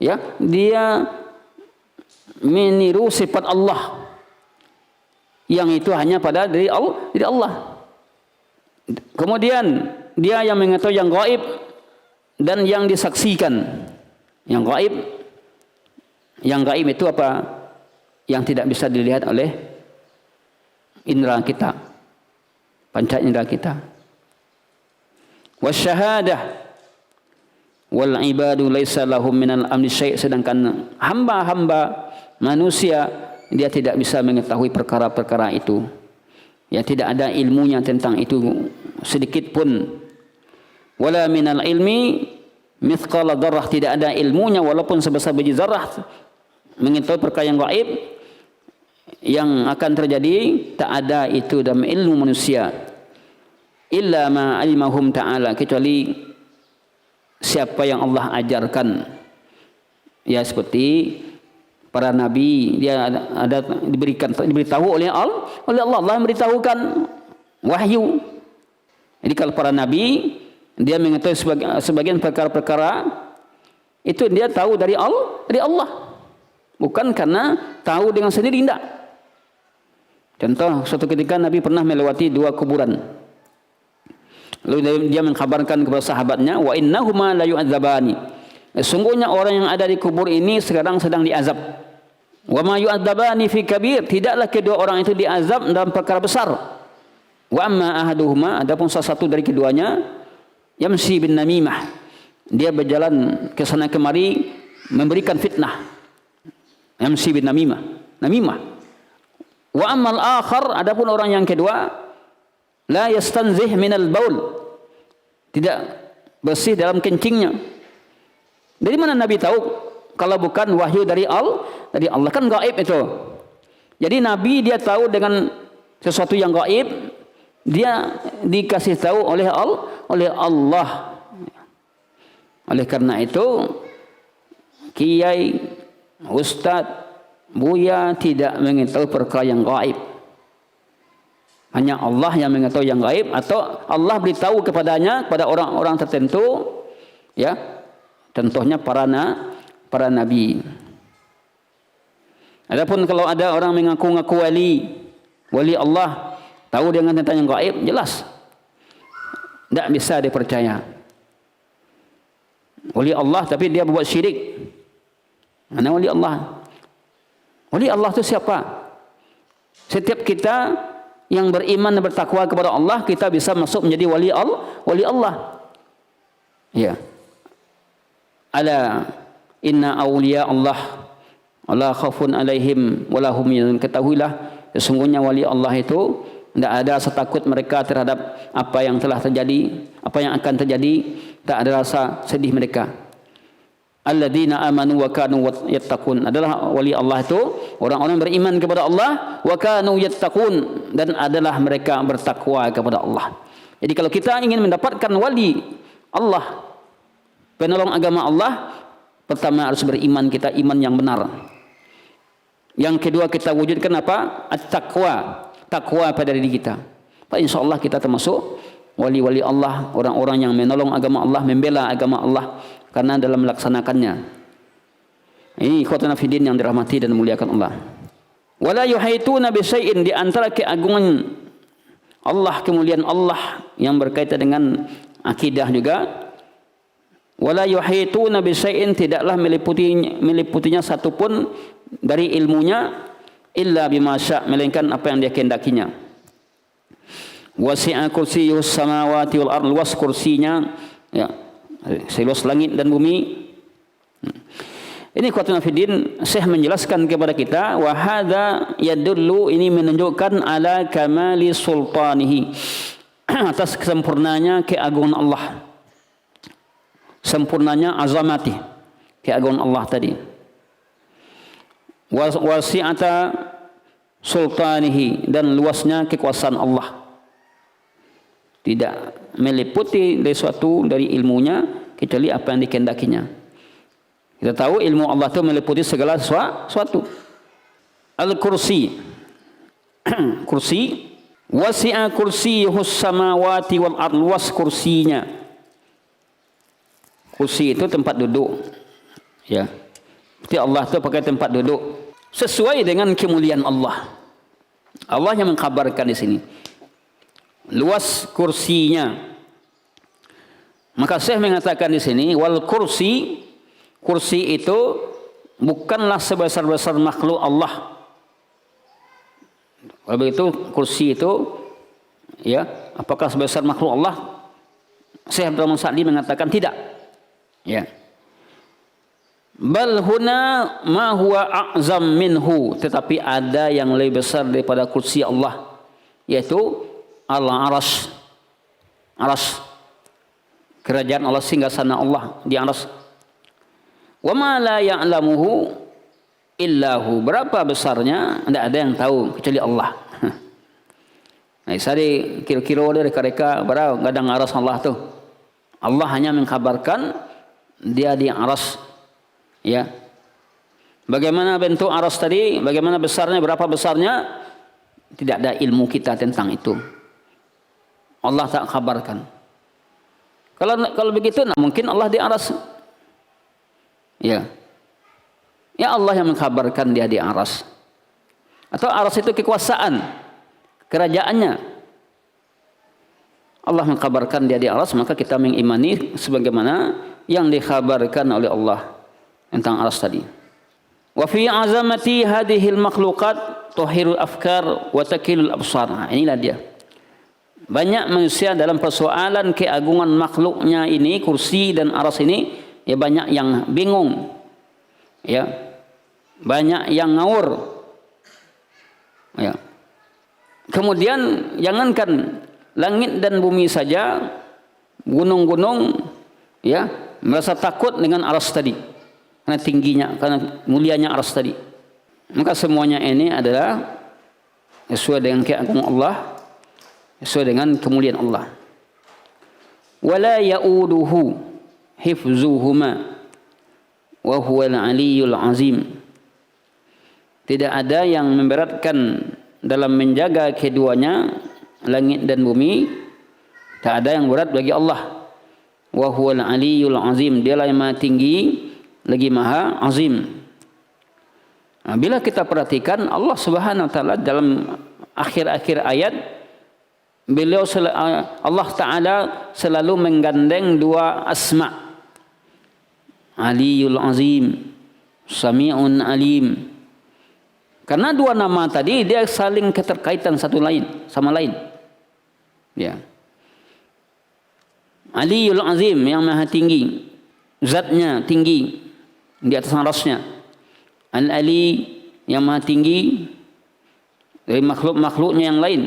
ya dia meniru sifat Allah yang itu hanya pada dari Allah. Kemudian dia yang mengetahui yang gaib dan yang disaksikan. Yang gaib itu apa? Yang tidak bisa dilihat oleh indera kita, panca indera kita. Wasyahadah wal ibadu laisa lahum minal amri syai', sedangkan hamba-hamba manusia dia tidak bisa mengetahui perkara-perkara itu. Ya, tidak ada ilmunya tentang itu sedikit pun. Wala minal ilmi mithqala dzarrah, tidak ada ilmunya walaupun sebesar biji zarah mengetahui perkara yang gaib yang akan terjadi, tak ada itu dalam ilmu manusia. Illa ma alimahum ta'ala, kecuali siapa yang Allah ajarkan. Ya, seperti para nabi, dia ada diberitahu oleh Allah. Allah memberitahukan wahyu. Jadi kalau para nabi dia mengetahui sebagian perkara-perkara itu dia tahu dari Allah. Bukan karena tahu dengan sendiri, tidak. Contoh, suatu ketika Nabi pernah melewati 2 kuburan. Lalu dia mengkabarkan kepada sahabatnya, wa innahuma la yu'adzabani. Sungguhnya orang yang ada di kubur ini sekarang sedang diazab. Wa ma yu'adzabani fi kabir, tidaklah kedua orang itu diazab dalam perkara besar. Wa amma ahaduhuma, adapun salah satu dari keduanya, yamsi bin namimah, dia berjalan ke sana kemari memberikan fitnah. Yamsi bin namimah. Wa ammal akhar, adapun orang yang kedua, la yastanzih minal baul, tidak bersih dalam kencingnya. Dari mana Nabi tahu kalau bukan wahyu dari Allah? Kan gaib itu. Jadi Nabi dia tahu dengan sesuatu yang gaib, dia dikasih tahu oleh Allah. Oleh karena itu kiai, ustaz, buya tidak mengetahui perkara yang gaib. Hanya Allah yang mengetahui yang gaib, atau Allah beritahu kepada orang-orang tertentu, ya. Contohnya para nabi. Adapun kalau ada orang mengaku-ngaku wali Allah, tahu dengan tentang yang gaib, jelas tidak bisa dipercaya. Wali Allah tapi dia berbuat syirik. Mana wali Allah? Wali Allah itu siapa? Setiap kita yang beriman dan bertakwa kepada Allah, kita bisa masuk menjadi wali Allah. Ya. Ala inna awliya Allah la khaufun alaihim wa lahum yahzanun. Ketahuilah sesungguhnya wali Allah itu tidak ada rasa takut mereka terhadap apa yang telah terjadi, apa yang akan terjadi, tak ada rasa sedih mereka. Alladzina amanu wa kanu yattaqun, adalah wali Allah itu orang-orang beriman kepada Allah, wa kanu yattaqun, dan adalah mereka bertakwa kepada Allah. Jadi kalau kita ingin mendapatkan wali Allah, penolong agama Allah, pertama harus beriman, kita iman yang benar. Yang kedua kita wujudkan apa? At-taqwa, takwa pada diri kita. Insyaallah kita termasuk wali-wali Allah, orang-orang yang menolong agama Allah, membela agama Allah karena dalam melaksanakannya. Ini ikhwatana fiddin yang dirahmati dan dimuliakan Allah. Wala yuhaituna bi syai'in, di antara keagungan Allah, kemuliaan Allah yang berkaitan dengan akidah juga. Wala yuhaituna bi syai'in, tidaklah meliputinya satu pun dari ilmunya, illa bima syaa, melainkan apa yang dia kehendakinya. Wasi'a kursiyyus samawati wal ardh, luas kursinya, ya, seluas langit dan bumi. Ini ikhwatuna fiddin, Syekh menjelaskan kepada kita, wa hadza yadullu, ini menunjukkan ala kamali sultanihi, atas kesempurnanya keagungan Allah, sempurnanya azamati, keagungan Allah tadi. Wasi'ata sultanihi, dan luasnya kekuasaan Allah. tidak meliputi dari suatu dari ilmunya kecuali apa yang dikehendakinya. Kita tahu ilmu Allah itu meliputi segala sesuatu. Al-kursi. Kursi, wasi'a kursiyuhus samawati wal ard, luas kursinya. Kursi itu tempat duduk. Ya. Berarti Allah itu pakai tempat duduk sesuai dengan kemuliaan Allah. Allah yang mengkabarkan di sini. Luas kursinya. Maka Syekh mengatakan di sini wal kursi, kursi itu bukanlah sebesar-besar makhluk Allah. Kalau begitu kursi itu ya, apakah sebesar makhluk Allah? Syekh Abdul Rahman Sa'di mengatakan tidak. Ya. Bal huna ma huwa a'zam minhu, tetapi ada yang lebih besar daripada kursi Allah, yaitu al-arsy. Arsy. Kerajaan Allah, singgasana Allah di arsy. Wa ma la ya'lamuhu illahu, berapa besarnya tidak ada yang tahu kecuali Allah. Nah, sari kira-kira dari mereka berapa gadang arsy Allah tu. Allah hanya mengkabarkan dia di arsy. Ya. Bagaimana bentuk arsy tadi, bagaimana besarnya, berapa besarnya, tidak ada ilmu kita tentang itu. Allah tak kabarkan. Kalau begitu, nah mungkin Allah di arsy. Ya. Ya Allah yang mengkabarkan dia di arsy. Atau arsy itu kekuasaan, kerajaannya. Allah mengkabarkan dia di arsy, maka kita mengimani sebagaimana yang dikhabarkan oleh Allah tentang arsy tadi. Wa fi azamati hadhil makhluqat tuhirul afkar wa takilul absar. Nah, inilah dia. Banyak manusia dalam persoalan keagungan makhluknya ini, kursi dan arsy ini, ya banyak yang bingung. Ya. Banyak yang ngawur. Ya. Kemudian jangankan langit dan bumi saja, gunung-gunung ya merasa takut dengan arsy tadi. Karena tingginya, karena mulianya arsy tadi. Maka semuanya ini adalah sesuai dengan keagungan Allah, sesuai dengan kemuliaan Allah. Wala ya'uduhu hifzuhuma wa huwal aliyyul azim. Tidak ada yang memberatkan dalam menjaga keduanya, langit dan bumi. Tak ada yang berat bagi Allah. Wa huwal aliyyul azim. Dialah yang maha tinggi lagi maha azim. Nah, bila kita perhatikan Allah Subhanahu wa taala dalam akhir-akhir ayat, Allah taala selalu menggandeng dua asma. Aliyul azim, Sami'un alim. Karena dua nama tadi dia saling keterkaitan satu lain sama lain. Ya. Aliyul azim yang maha tinggi, zatnya tinggi di atas arasnya. Al-Ali yang maha tinggi dari makhluk-makhluknya yang lain.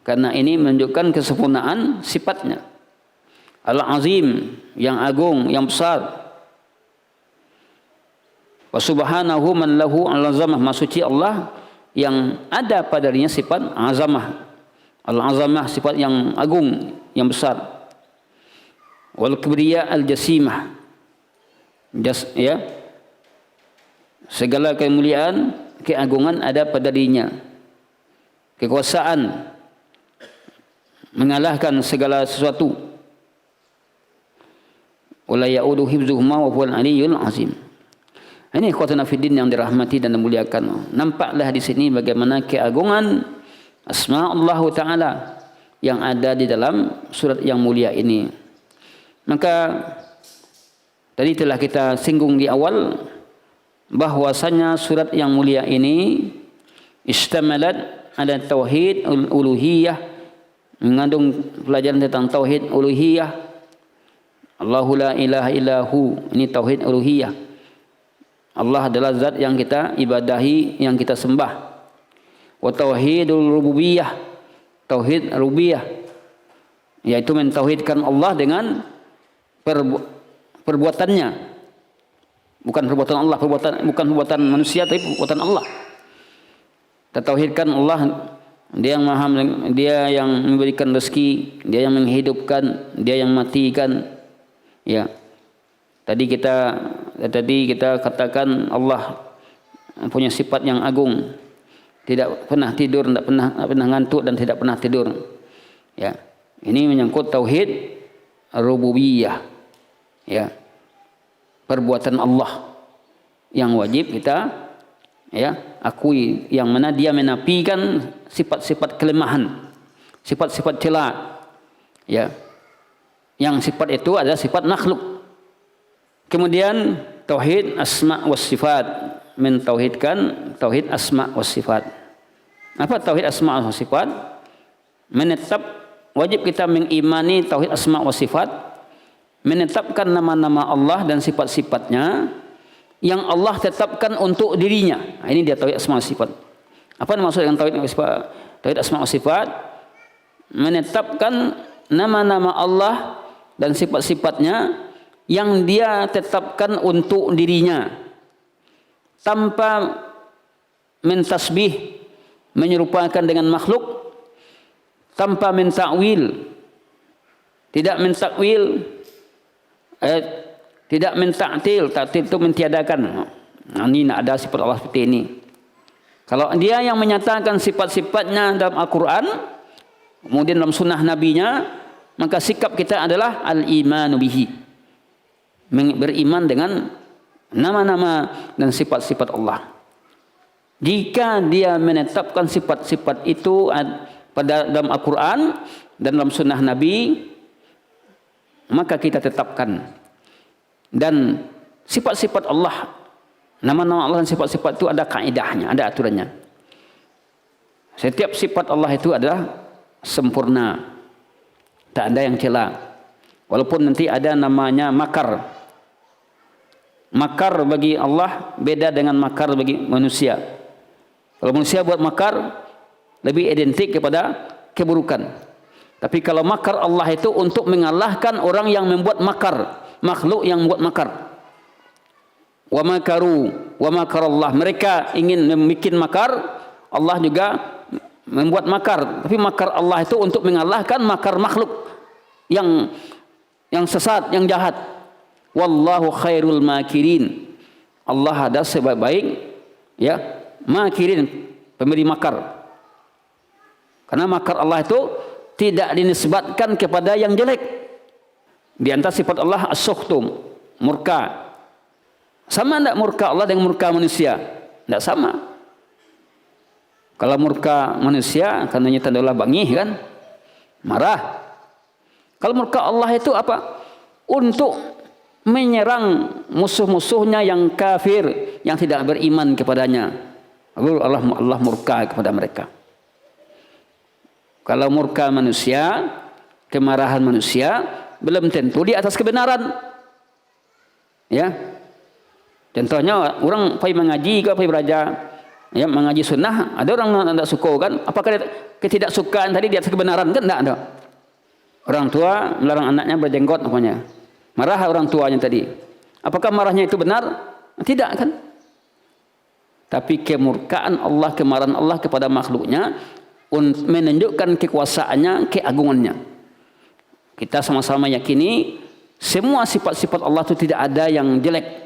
Karena ini menunjukkan kesempurnaan sifatnya. Al-Azim yang agung, yang besar. Wa subhanahu man lahu al-azamah, maksudnya Allah yang ada padanya sifat azamah. Al-azamah sifat yang agung, yang besar. Wal kibriya al-jasimah. Ya. Segala kemuliaan, keagungan ada pada dirinya. Kekuasaan mengalahkan segala sesuatu. Wala ya'udu hifzuhuma wa huwal aliyyul azim. Ini ikhwatana fiddin yang dirahmati dan dimuliakan. Nampaklah di sini bagaimana keagungan asma Allah Ta'ala yang ada di dalam surat yang mulia ini. Maka tadi telah kita singgung di awal bahwasanya surat yang mulia ini istamalat ada tauhid uluhiyah, mengandung pelajaran tentang tauhid uluhiyah. Allahu la ilaha illahu, ini tauhid uluhiyah. Allah adalah zat yang kita ibadahi, yang kita sembah. Wa tauhidul rububiyah, tauhid rububiyah, yaitu mentauhidkan Allah dengan perbuatannya. Bukan perbuatan Allah, bukan perbuatan manusia, tapi perbuatan Allah. Kita tauhidkan Allah Dia yang maha, dia yang memberikan rezeki, dia yang menghidupkan, dia yang matikan. Ya. Tadi kita katakan Allah punya sifat yang agung. Tidak pernah tidur, tidak pernah ngantuk dan tidak pernah tidur. Ya. Ini menyangkut tauhid rububiyah. Ya. Perbuatan Allah yang wajib kita akui, yang mana dia menafikan sifat-sifat kelemahan, sifat-sifat cela. Ya. Yang sifat itu adalah sifat makhluk. Kemudian tauhid asma was sifat, mentauhidkan tauhid asma was sifat. Apa tauhid asma was sifat? Wajib kita mengimani tauhid asma was sifat, menetapkan nama-nama Allah dan sifat-sifatnya yang Allah tetapkan untuk dirinya. Nah, ini dia tauhid asma was sifat. Apa maksud dengan tauhid asma was sifat? Menetapkan nama-nama Allah dan sifat-sifatnya yang dia tetapkan untuk dirinya tanpa mentasbih, menyerupakan dengan makhluk, tanpa mentakwil, tidak mentakwil, tidak mentaktil. Taktil itu mentiadakan. Nah, ini tidak ada sifat Allah seperti ini. Kalau dia yang menyatakan sifat-sifatnya dalam Al-Quran, kemudian dalam sunnah nabinya, maka sikap kita adalah al-imanu bihi, beriman dengan nama-nama dan sifat-sifat Allah. Jika dia menetapkan sifat-sifat itu pada dalam Al-Quran dan dalam sunnah Nabi, maka kita tetapkan. Dan sifat-sifat Allah, nama-nama Allah dan sifat-sifat itu ada kaidahnya, ada aturannya. Setiap sifat Allah itu adalah sempurna, tak ada yang cela. Walaupun nanti ada namanya makar. Makar bagi Allah beda dengan makar bagi manusia. Kalau manusia buat makar, lebih identik kepada keburukan. Tapi kalau makar Allah itu untuk mengalahkan orang yang membuat makar, makhluk yang membuat makar. Wa makaru wa makarallah. Mereka ingin membuat makar, Allah juga membuat makar. Tapi makar Allah itu untuk mengalahkan makar makhluk yang sesat, yang jahat. Wallahu khairul makirin. Allah ada sebaik-baik makirin, pemberi makar. Karena makar Allah itu tidak dinisbatkan kepada yang jelek. Di antara sifat Allah as-sukhtum, murka. Sama tidak murka Allah dengan murka manusia? Tidak sama. Kalau murka manusia karena tanda Allah bangih kan, marah. Kalau murka Allah itu apa? Untuk menyerang musuh-musuhnya yang kafir, yang tidak beriman kepadanya. Lalu Allah murka kepada mereka. Kalau murka manusia, kemarahan manusia belum tentu di atas kebenaran. Ya. Contohnya orang pergi mengaji ke pergi belajar, ya, mengaji sunnah, ada orang tidak suka kan? Apakah ketidaksukaan tadi di atas kebenaran kan? Tidak ada. Orang tua melarang anaknya berjenggot namanya. Marah orang tuanya tadi. Apakah marahnya itu benar? Tidak kan? Tapi kemurkaan Allah, kemarahan Allah kepada makhluknya menunjukkan kekuasaannya, keagungannya. Kita sama-sama yakini semua sifat-sifat Allah itu tidak ada yang jelek.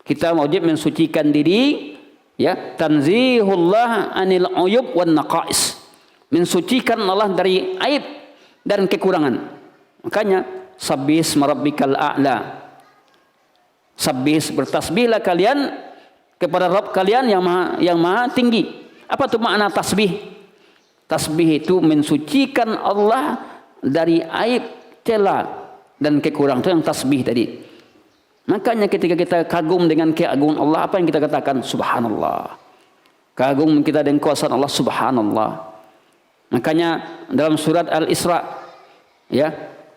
Kita wajib mensucikan diri, ya, tanzihullah anil uyub wan naqais. Mensucikan Allah dari aib dan kekurangan. Makanya sabbis marabbikal a'la. Sabbis, bertasbihlah kalian kepada Rabb kalian yang maha tinggi. Apa itu makna tasbih? Tasbih itu mensucikan Allah dari aib, cela dan kekurangan. Itu yang tasbih tadi. Makanya ketika kita kagum dengan keagungan Allah, apa yang kita katakan? Subhanallah. Kagum kita dengan kuasa Allah, subhanallah. Makanya dalam surat Al-Isra, ya,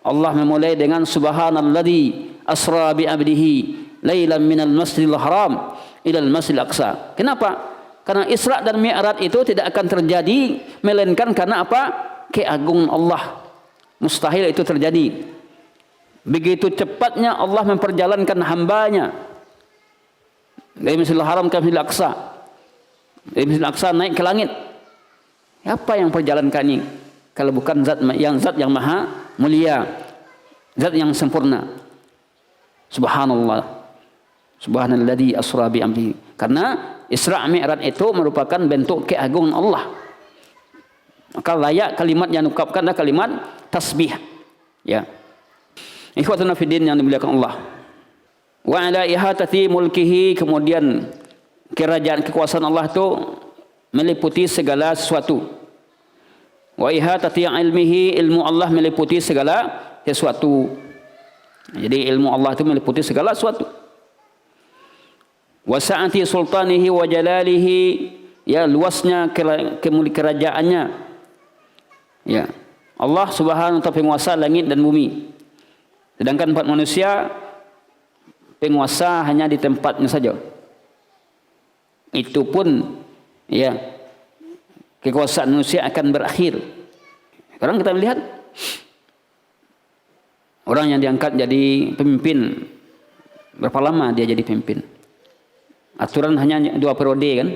Allah memulai dengan subhanalladzi asra bi 'abdihi lailan minal masjidil haram ilal masjidil aqsa. Kenapa? Karena Isra dan Mi'raj itu tidak akan terjadi melainkan karena apa? Keagungan Allah. Mustahil itu terjadi. Begitu cepatnya Allah memperjalankan hambanya dari Masjidil Haram ke Masjidil Aqsa. Dari Masjidil Aqsa naik ke langit. Apa yang perjalankan ini? Kalau bukan zat yang maha mulia, zat yang sempurna. Subhanallah. Subhanalladzi asra bi amrihi. Karena Isra Mi'raj itu merupakan bentuk keagungan Allah. Maka layak kalimat yang diucapkan adalah kalimat tasbih. Ya. Ikhwatuna fiddin yang dimuliakan Allah. Wa ala ihatati mulkihi, kemudian kerajaan kekuasaan Allah itu meliputi segala sesuatu. Wa ihatati ilmihi, ilmu Allah meliputi segala sesuatu. Jadi ilmu Allah itu meliputi segala sesuatu. Wa sa'ati sultanihi wa jalalihi, ya luasnya kerajaannya. Ya. Allah Subhanahu wa ta'ala penguasa langit dan bumi. Sedangkan empat manusia penguasa hanya di tempatnya saja. Itu pun ya kekuasaan manusia akan berakhir. Sekarang kita melihat orang yang diangkat jadi pemimpin, berapa lama dia jadi pemimpin? Aturan hanya 2 periode kan?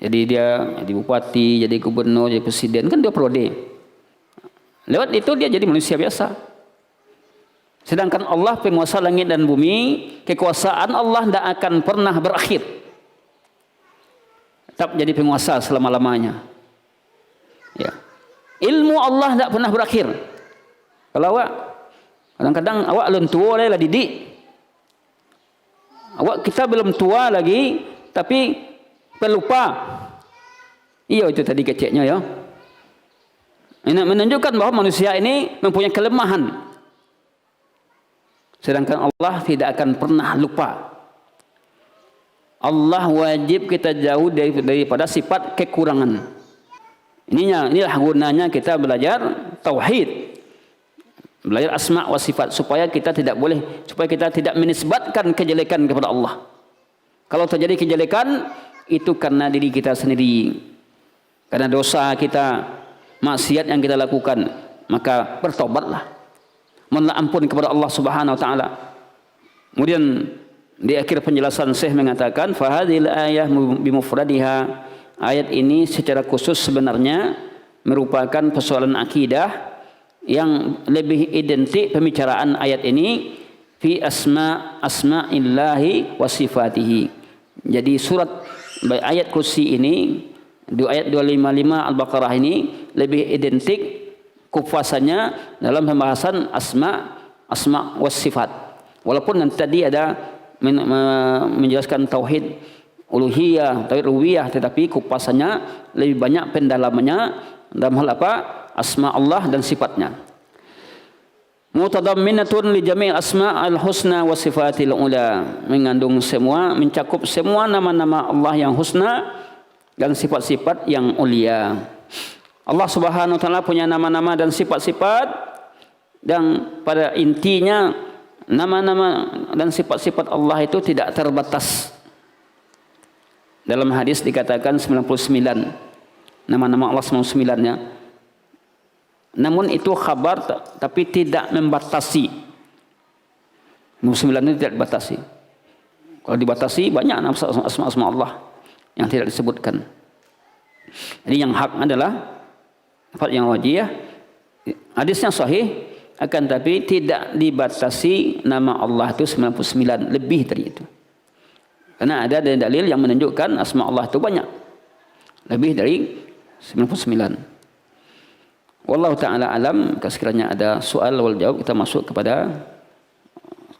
Jadi dia jadi bupati, jadi gubernur, jadi presiden kan 2 periode. Lewat itu dia jadi manusia biasa. Sedangkan Allah penguasa langit dan bumi, kekuasaan Allah tidak akan pernah berakhir. Tetap jadi penguasa selama-lamanya. Ya. Ilmu Allah tidak pernah berakhir. Kalau awak, kadang-kadang awak belum tua lah didik. Awak kita belum tua lagi, tapi pelupa. Iya itu tadi keceknya ya. Ini menunjukkan bahwa manusia ini mempunyai kelemahan. Sedangkan Allah tidak akan pernah lupa. Allah wajib kita jauh daripada sifat kekurangan. Inilah gunanya kita belajar tauhid. Belajar asma wa sifat supaya kita tidak menisbatkan kejelekan kepada Allah. Kalau terjadi kejelekan itu karena diri kita sendiri. Karena dosa kita, maksiat yang kita lakukan, maka bertobatlah. Mohonlah ampun kepada Allah Subhanahu wa taala. Kemudian di akhir penjelasan Syekh mengatakan fahadhil ayah bimufradiha. Ayat ini secara khusus sebenarnya merupakan persoalan akidah yang lebih identik pembicaraan ayat ini fi asma'illahi wa sifatihi. Jadi surat ayat kursi ini ayat 255 Al-Baqarah ini lebih identik kupasannya dalam pembahasan asma wa sifat. Walaupun nanti tadi ada menjelaskan tauhid uluhiyah, tauhid rububiyah, tetapi kupasannya lebih banyak pendalamannya dalam hal apa? Asma Allah dan sifatnya. Mutadamminatun li jami' asma'il husna wa sifatil ula, mengandung semua, mencakup semua nama-nama Allah yang husna dan sifat-sifat yang ulia. Allah Subhanahu wa taala punya nama-nama dan sifat-sifat, dan pada intinya nama-nama dan sifat-sifat Allah itu tidak terbatas. Dalam hadis dikatakan 99 nama-nama Allah 99-nya. Namun itu khabar tapi tidak membatasi. 99 itu tidak dibatasi. Kalau dibatasi banyak asma-asma Allah yang tidak disebutkan. Jadi yang hak adalah lafaz yang wajih. Hadisnya sahih, akan tapi tidak dibatasi nama Allah itu 99, lebih dari itu. Karena ada dalil yang menunjukkan asma Allah itu banyak. Lebih dari 99. Wallahu ta'ala alam. Sekiranya ada soal wal jawab, kita masuk kepada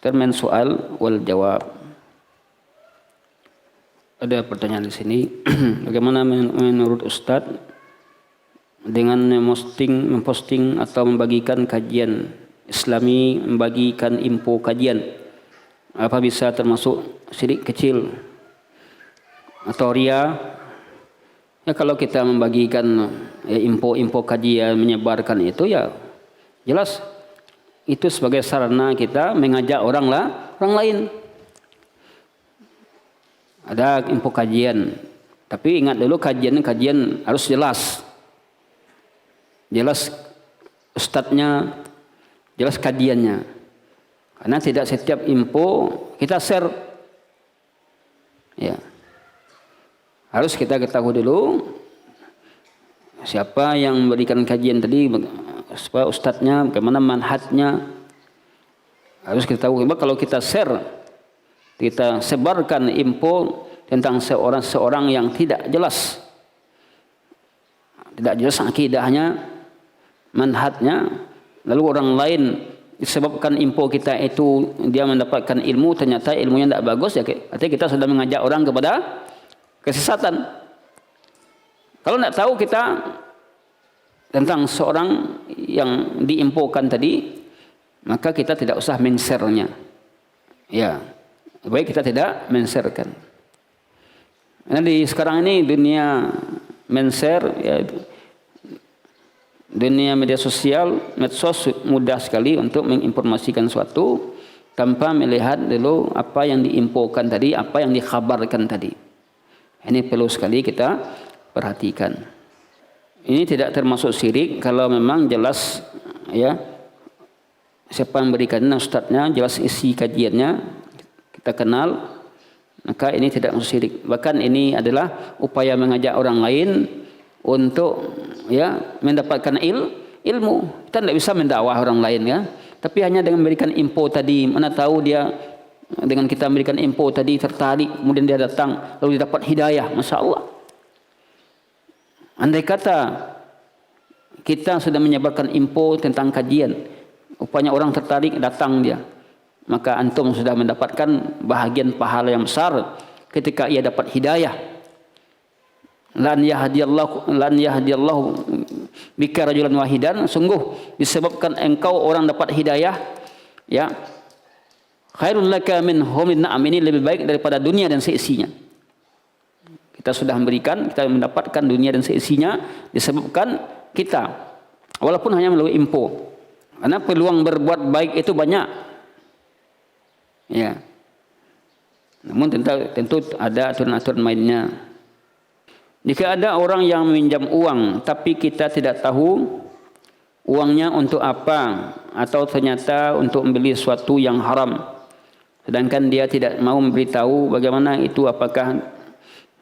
termen soal wal jawab. Ada pertanyaan di sini. Bagaimana menurut Ustadz dengan memposting atau membagikan kajian Islami, membagikan info kajian, apa bisa termasuk syirik kecil atau ria? Ya, kalau kita membagikan info-info kajian, menyebarkan itu ya jelas itu sebagai sarana kita mengajak orang lain. Ada info kajian, tapi ingat dulu kajian harus jelas ustadznya, jelas kajiannya. Karena tidak setiap info kita share. Ya. Harus kita ketahui dulu siapa yang memberikan kajian tadi, ustadznya, bagaimana manhajnya, harus kita tahu. Kalau kita share, kita sebarkan info tentang seorang yang tidak jelas akidahnya, manhajnya, lalu orang lain disebabkan info kita itu dia mendapatkan ilmu, ternyata ilmunya tidak bagus, ya artinya kita sudah mengajak orang kepada kesesatan. Kalau tidak tahu kita tentang seorang yang diinfokan tadi, maka kita tidak usah men-share-nya. Ya, baik kita tidak men-share-kan. Karena sekarang ini dunia men-share, ya, dunia media sosial, medsos mudah sekali untuk menginformasikan suatu tanpa melihat dulu apa yang diinfokan tadi, apa yang dikhabarkan tadi. Ini perlu sekali kita perhatikan. Ini tidak termasuk syirik kalau memang jelas, ya, siapa yang memberikannya, ustadznya, jelas isi kajiannya, kita kenal, maka ini tidak masuk syirik. Bahkan ini adalah upaya mengajak orang lain untuk, ya, mendapatkan ilmu. Kita tidak bisa mendakwah orang lain, ya, tapi hanya dengan memberikan info tadi. Mana tahu dia dengan kita memberikan info tadi tertarik, kemudian dia datang lalu dia dapat hidayah, masya Allah. Andai kata kita sudah menyebarkan info tentang kajian, rupanya orang tertarik datang dia, maka antum sudah mendapatkan bahagian pahala yang besar ketika ia dapat hidayah. Lan yahdiyallahu bika rajulan wahidan, sungguh disebabkan engkau orang dapat hidayah, ya, khairul laka min humin na'am, ini lebih baik daripada dunia dan seisinya. Kita sudah memberikan, kita mendapatkan dunia dan seisinya disebabkan kita, walaupun hanya melalui info. Karena peluang berbuat baik itu banyak, ya. Namun tentu ada aturan-aturan mainnya. Jika ada orang yang meminjam uang tapi kita tidak tahu uangnya untuk apa, atau ternyata untuk membeli sesuatu yang haram, sedangkan dia tidak mau memberitahu, bagaimana itu, apakah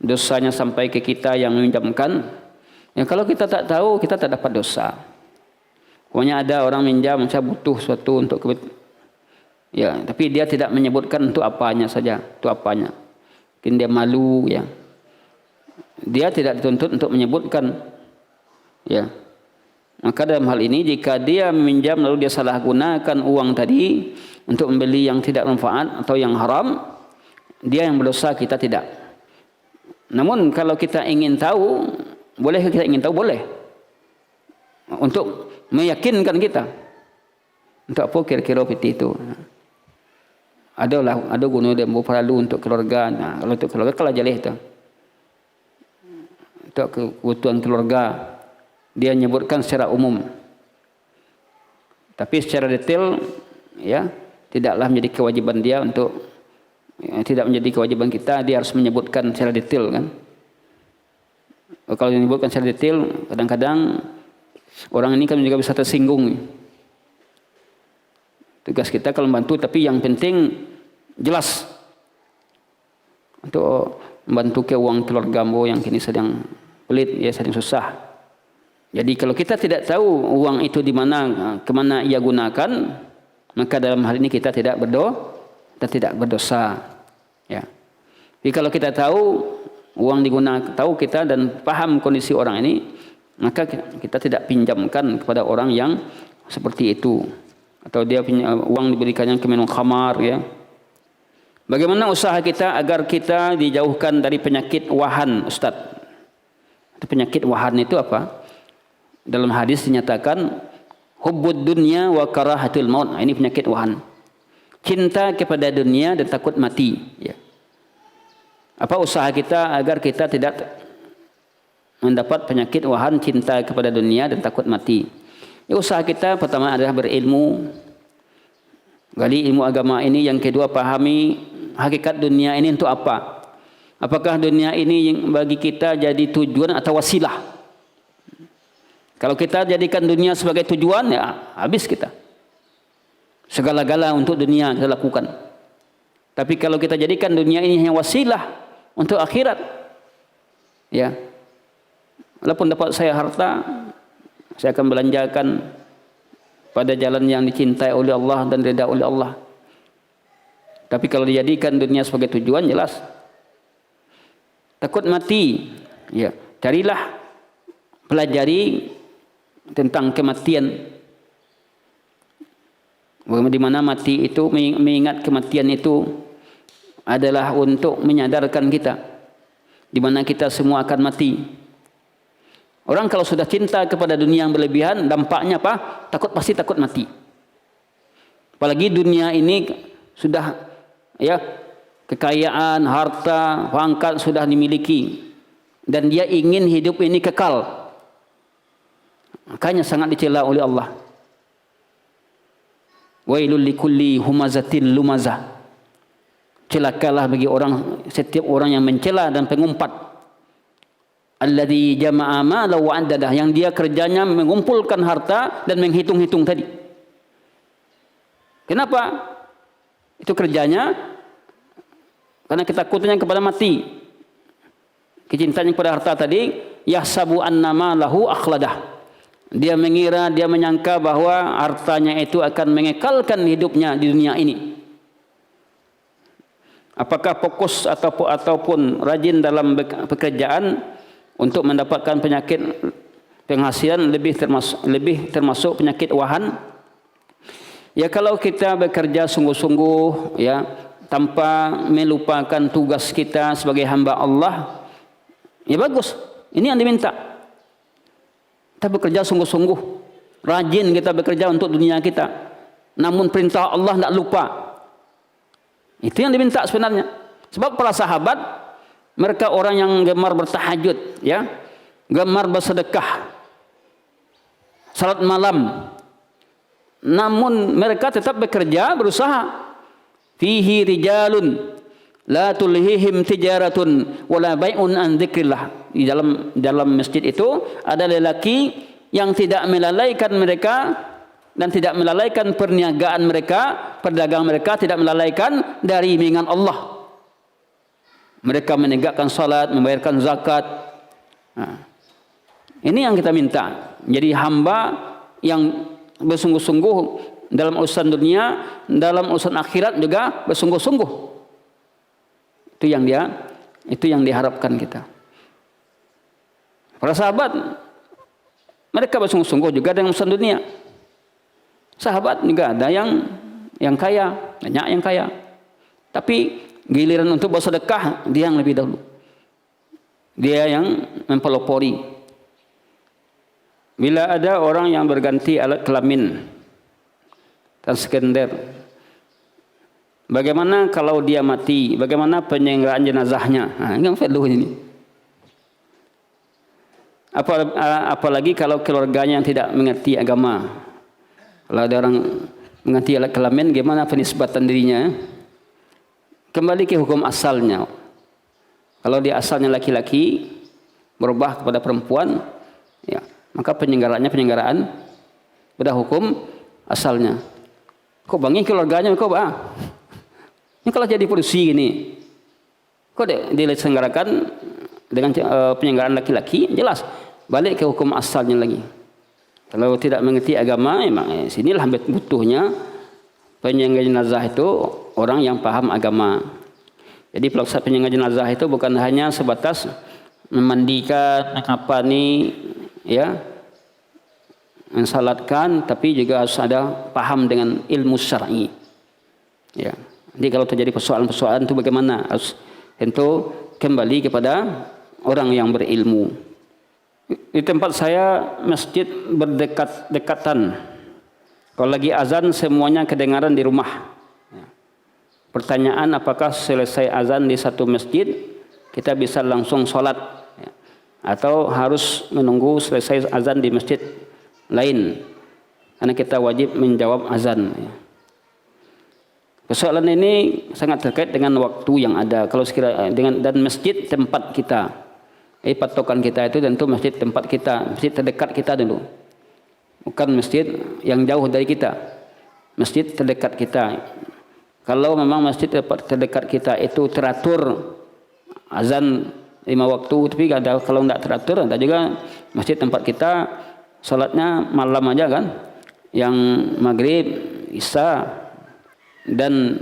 dosanya sampai ke kita yang meminjamkan? Ya, kalau kita tak tahu, kita tak dapat dosa. Pokoknya ada orang minjam, saya butuh sesuatu untuk, ya, tapi dia tidak menyebutkan untuk apanya saja, untuk apanya. Mungkin dia malu, ya. Dia tidak dituntut untuk menyebutkan, ya. Maka dalam hal ini jika dia meminjam lalu dia salah gunakan uang tadi untuk membeli yang tidak manfaat atau yang haram, dia yang berdosa, kita tidak. Namun kalau kita ingin tahu, boleh kita ingin tahu, boleh. Untuk meyakinkan kita. Untuk apa kira-kira seperti itu. Ada guna dia perlu untuk keluarga. Nah, kalau untuk keluarga kalau jalih itu. Untuk kebutuhan keluarga, dia menyebutkan secara umum. Tapi secara detail, ya, tidaklah menjadi kewajiban dia untuk, ya, tidak menjadi kewajiban kita, dia harus menyebutkan secara detail, kan. Kalau menyebutkan secara detail, kadang-kadang orang ini kan juga bisa tersinggung. Tugas kita kalau membantu, tapi yang penting jelas untuk membantu ke uang keluargamu yang kini sedang pelit, ya, sedang susah. Jadi kalau kita tidak tahu uang itu di mana, kemana ia gunakan, maka dalam hal ini kita tidak berdosa. Ya. Jadi kalau kita tahu uang digunakan, tahu kita dan paham kondisi orang ini, maka kita tidak pinjamkan kepada orang yang seperti itu, atau dia punya uang diberikannya ke minum khamar, ya. Bagaimana usaha kita agar kita dijauhkan dari penyakit wahan, Ustaz? Penyakit wahan itu apa? Dalam hadis dinyatakan hubbud dunya wa karahatul maut. Nah, ini penyakit wahan. Cinta kepada dunia dan takut mati, ya. Apa usaha kita agar kita tidak mendapat penyakit wahan, cinta kepada dunia dan takut mati? Ya, usaha kita pertama adalah berilmu, gali ilmu agama ini. Yang kedua, pahami hakikat dunia ini untuk apa. Apakah dunia ini yang bagi kita jadi tujuan atau wasilah? Kalau kita jadikan dunia sebagai tujuan, ya habis kita. Segala-gala untuk dunia kita lakukan. Tapi kalau kita jadikan dunia ini hanya wasilah untuk akhirat, ya, Walaupun dapat saya harta, saya akan belanjakan pada jalan yang dicintai oleh Allah dan ridha oleh Allah. Tapi kalau dijadikan dunia sebagai tujuan, jelas takut mati. Ya, carilah, pelajari tentang kematian. Di mana mati itu, mengingat kematian itu adalah untuk menyadarkan kita di mana kita semua akan mati. Orang kalau sudah cinta kepada dunia yang berlebihan, dampaknya apa? Pasti takut mati. Apalagi dunia ini sudah, ya, kekayaan, harta, pangkat sudah dimiliki, dan dia ingin hidup ini kekal. Makanya sangat dicela oleh Allah. Wailul likulli humazatil lumazah. Celakalah bagi setiap orang yang mencela dan pengumpat. Alladzi jama'a mala wa addadah, yang dia kerjanya mengumpulkan harta dan menghitung-hitung tadi. Kenapa? Itu kerjanya karena ketakutannya kepada mati. Kecintaannya kepada harta tadi, yahsabu annama lahu akhladah. Dia mengira, dia menyangka bahwa hartanya itu akan mengekalkan hidupnya di dunia ini. Apakah fokus ataupun rajin dalam pekerjaan untuk mendapatkan penyakit penghasilan lebih termasuk penyakit wahan? Ya, kalau kita bekerja sungguh-sungguh, ya, tanpa melupakan tugas kita sebagai hamba Allah, ya bagus. Ini yang diminta. Kita bekerja sungguh-sungguh, rajin kita bekerja untuk dunia kita, namun perintah Allah tidak lupa. Itu yang diminta sebenarnya. Sebab para sahabat, mereka orang yang gemar bertahajud, ya, gemar bersedekah, salat malam, namun mereka tetap bekerja, berusaha. Fihi rijalun la tulhihim tijaratun wala bai'un an dzikrillah. Di dalam masjid itu ada lelaki yang tidak melalaikan mereka dan tidak melalaikan perniagaan mereka, perdagangan mereka tidak melalaikan dari mengingat Allah. Mereka menegakkan salat, membayarkan zakat. Nah, ini yang kita minta. Jadi hamba yang bersungguh-sungguh dalam urusan dunia, dalam urusan akhirat juga bersungguh-sungguh. Itu yang diharapkan kita. Para sahabat, mereka bersungguh-sungguh juga dalam urusan dunia. Sahabat juga ada yang kaya, banyak yang kaya. Tapi giliran untuk bersedekah, dia yang lebih dahulu. Dia yang mempelopori. Bila ada orang yang berganti alat kelamin transgender, bagaimana kalau dia mati? Bagaimana penyelenggaraan jenazahnya? Nah, ini yang perlu ini. Apalagi kalau keluarganya yang tidak mengerti agama. Kalau ada orang mengerti alat kelamin, gimana penisbatan dirinya? Kembali ke hukum asalnya. Kalau dia asalnya laki-laki, berubah kepada perempuan, ya, maka penyelenggaraan pada hukum asalnya. Kok bangin keluarganya, kok ini kalau jadi polisi gini, kok diselenggarakan dengan penyelenggaraan laki-laki, jelas balik ke hukum asalnya lagi. Kalau tidak mengerti agama, memang sinilah butuhnya penyelenggaraan jenazah itu orang yang paham agama. Jadi pelaksana penyelenggaraan jenazah itu bukan hanya sebatas memandikan, mengapani, ya, mensalatkan, tapi juga harus ada paham dengan ilmu syar'i. Ya. Jadi kalau terjadi persoalan-persoalan itu bagaimana? Harus tentu kembali kepada orang yang berilmu. Di tempat saya masjid berdekatan. Kalau lagi azan semuanya kedengaran di rumah. Pertanyaan, apakah selesai azan di satu masjid kita bisa langsung sholat, atau harus menunggu selesai azan di masjid lain? Karena kita wajib menjawab azan. Persoalan ini sangat terkait dengan waktu yang ada. Kalau sekiranya dan masjid tempat kita. Patokan kita itu tentu masjid tempat kita, masjid terdekat kita dulu. Bukan masjid yang jauh dari kita. Masjid terdekat kita. Kalau memang masjid terdekat kita itu teratur azan 5 waktu, tapi ada kalau tidak teratur, ada juga masjid tempat kita salatnya malam aja kan, yang maghrib, isya, dan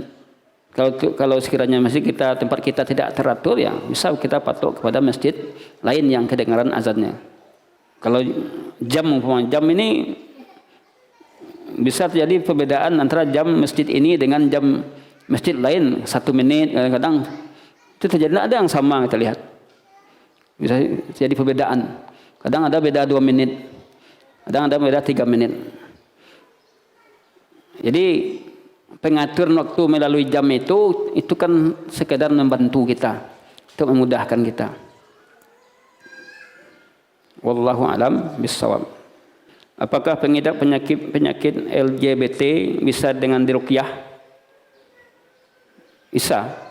kalau sekiranya masjid kita tempat kita tidak teratur, ya bisa kita patok kepada masjid lain yang kedengaran azannya. Kalau jam ini bisa terjadi perbedaan antara jam masjid ini dengan jam masjid lain 1 menit, kadang-kadang itu terjadi, ada yang sama kita lihat. Bisa terjadi perbedaan. Kadang ada beda 2 menit. Kadang ada beda 3 menit. Jadi pengaturan waktu melalui jam itu kan sekedar membantu kita, untuk memudahkan kita. Wallahu alam bissawab. Apakah pengidap penyakit LGBT bisa dengan diruqyah? Bisa.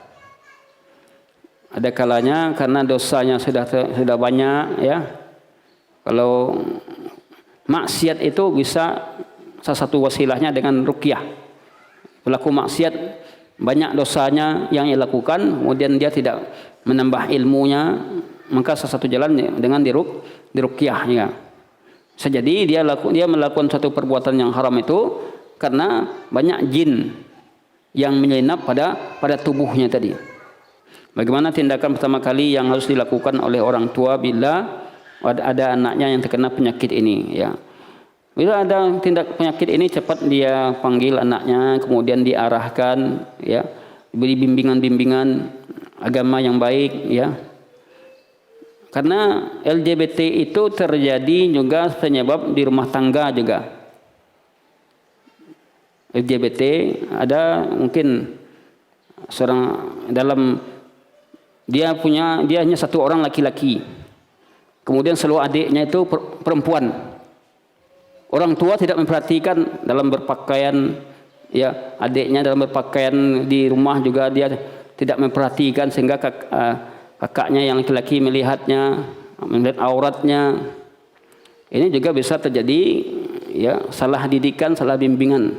Ada kalanya karena dosanya sudah banyak, ya. Kalau maksiat itu bisa salah satu wasilahnya dengan ruqyah. Pelaku maksiat banyak dosanya yang ia lakukan, kemudian dia tidak menambah ilmunya, maka salah satu jalan dengan diruqyah, ya. Bisa jadi dia melakukan suatu perbuatan yang haram itu karena banyak jin yang menyelinap pada tubuhnya tadi. Bagaimana tindakan pertama kali yang harus dilakukan oleh orang tua bila ada anaknya yang terkena penyakit ini, ya. Bila ada tindak penyakit ini, cepat dia panggil anaknya, kemudian diarahkan, ya, diberi bimbingan agama yang baik, ya. Karena LGBT itu terjadi juga penyebab di rumah tangga juga. LGBT ada mungkin seorang dia hanya 1 orang laki-laki, kemudian seluruh adiknya itu perempuan. Orang tua tidak memperhatikan dalam berpakaian, ya, adiknya dalam berpakaian di rumah juga dia tidak memperhatikan, sehingga kakaknya yang laki-laki melihat auratnya. Ini juga bisa terjadi, ya, salah didikan, salah bimbingan.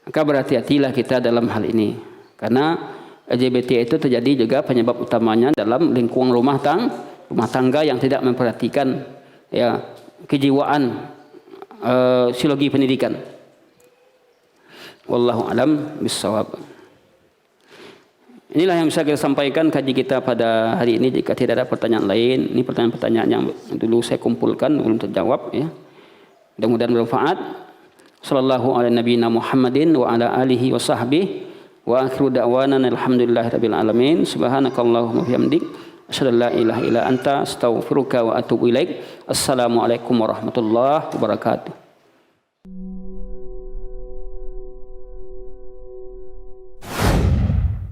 Maka berhati-hatilah kita dalam hal ini, karena LGBT itu terjadi juga penyebab utamanya dalam lingkungan rumah tangga yang tidak memperhatikan, ya, kejiwaan psikologi pendidikan. Wallahu alam bissawab. Inilah yang bisa kita sampaikan kaji kita pada hari ini. Jika tidak ada pertanyaan lain, ini pertanyaan-pertanyaan yang dulu saya kumpulkan belum terjawab, ya. Mudah-mudahan bermanfaat. Sallallahu ala nabiyina Muhammadin wa ala alihi wa sahbihi wa akhiru da'wana alhamdulillahirabbil alamin. Subhanakallahumma wa bihamdik asyhadu an la ilaha illa anta astaghfiruka wa atubu ilaik. Assalamualaikum warahmatullahi wabarakatuh.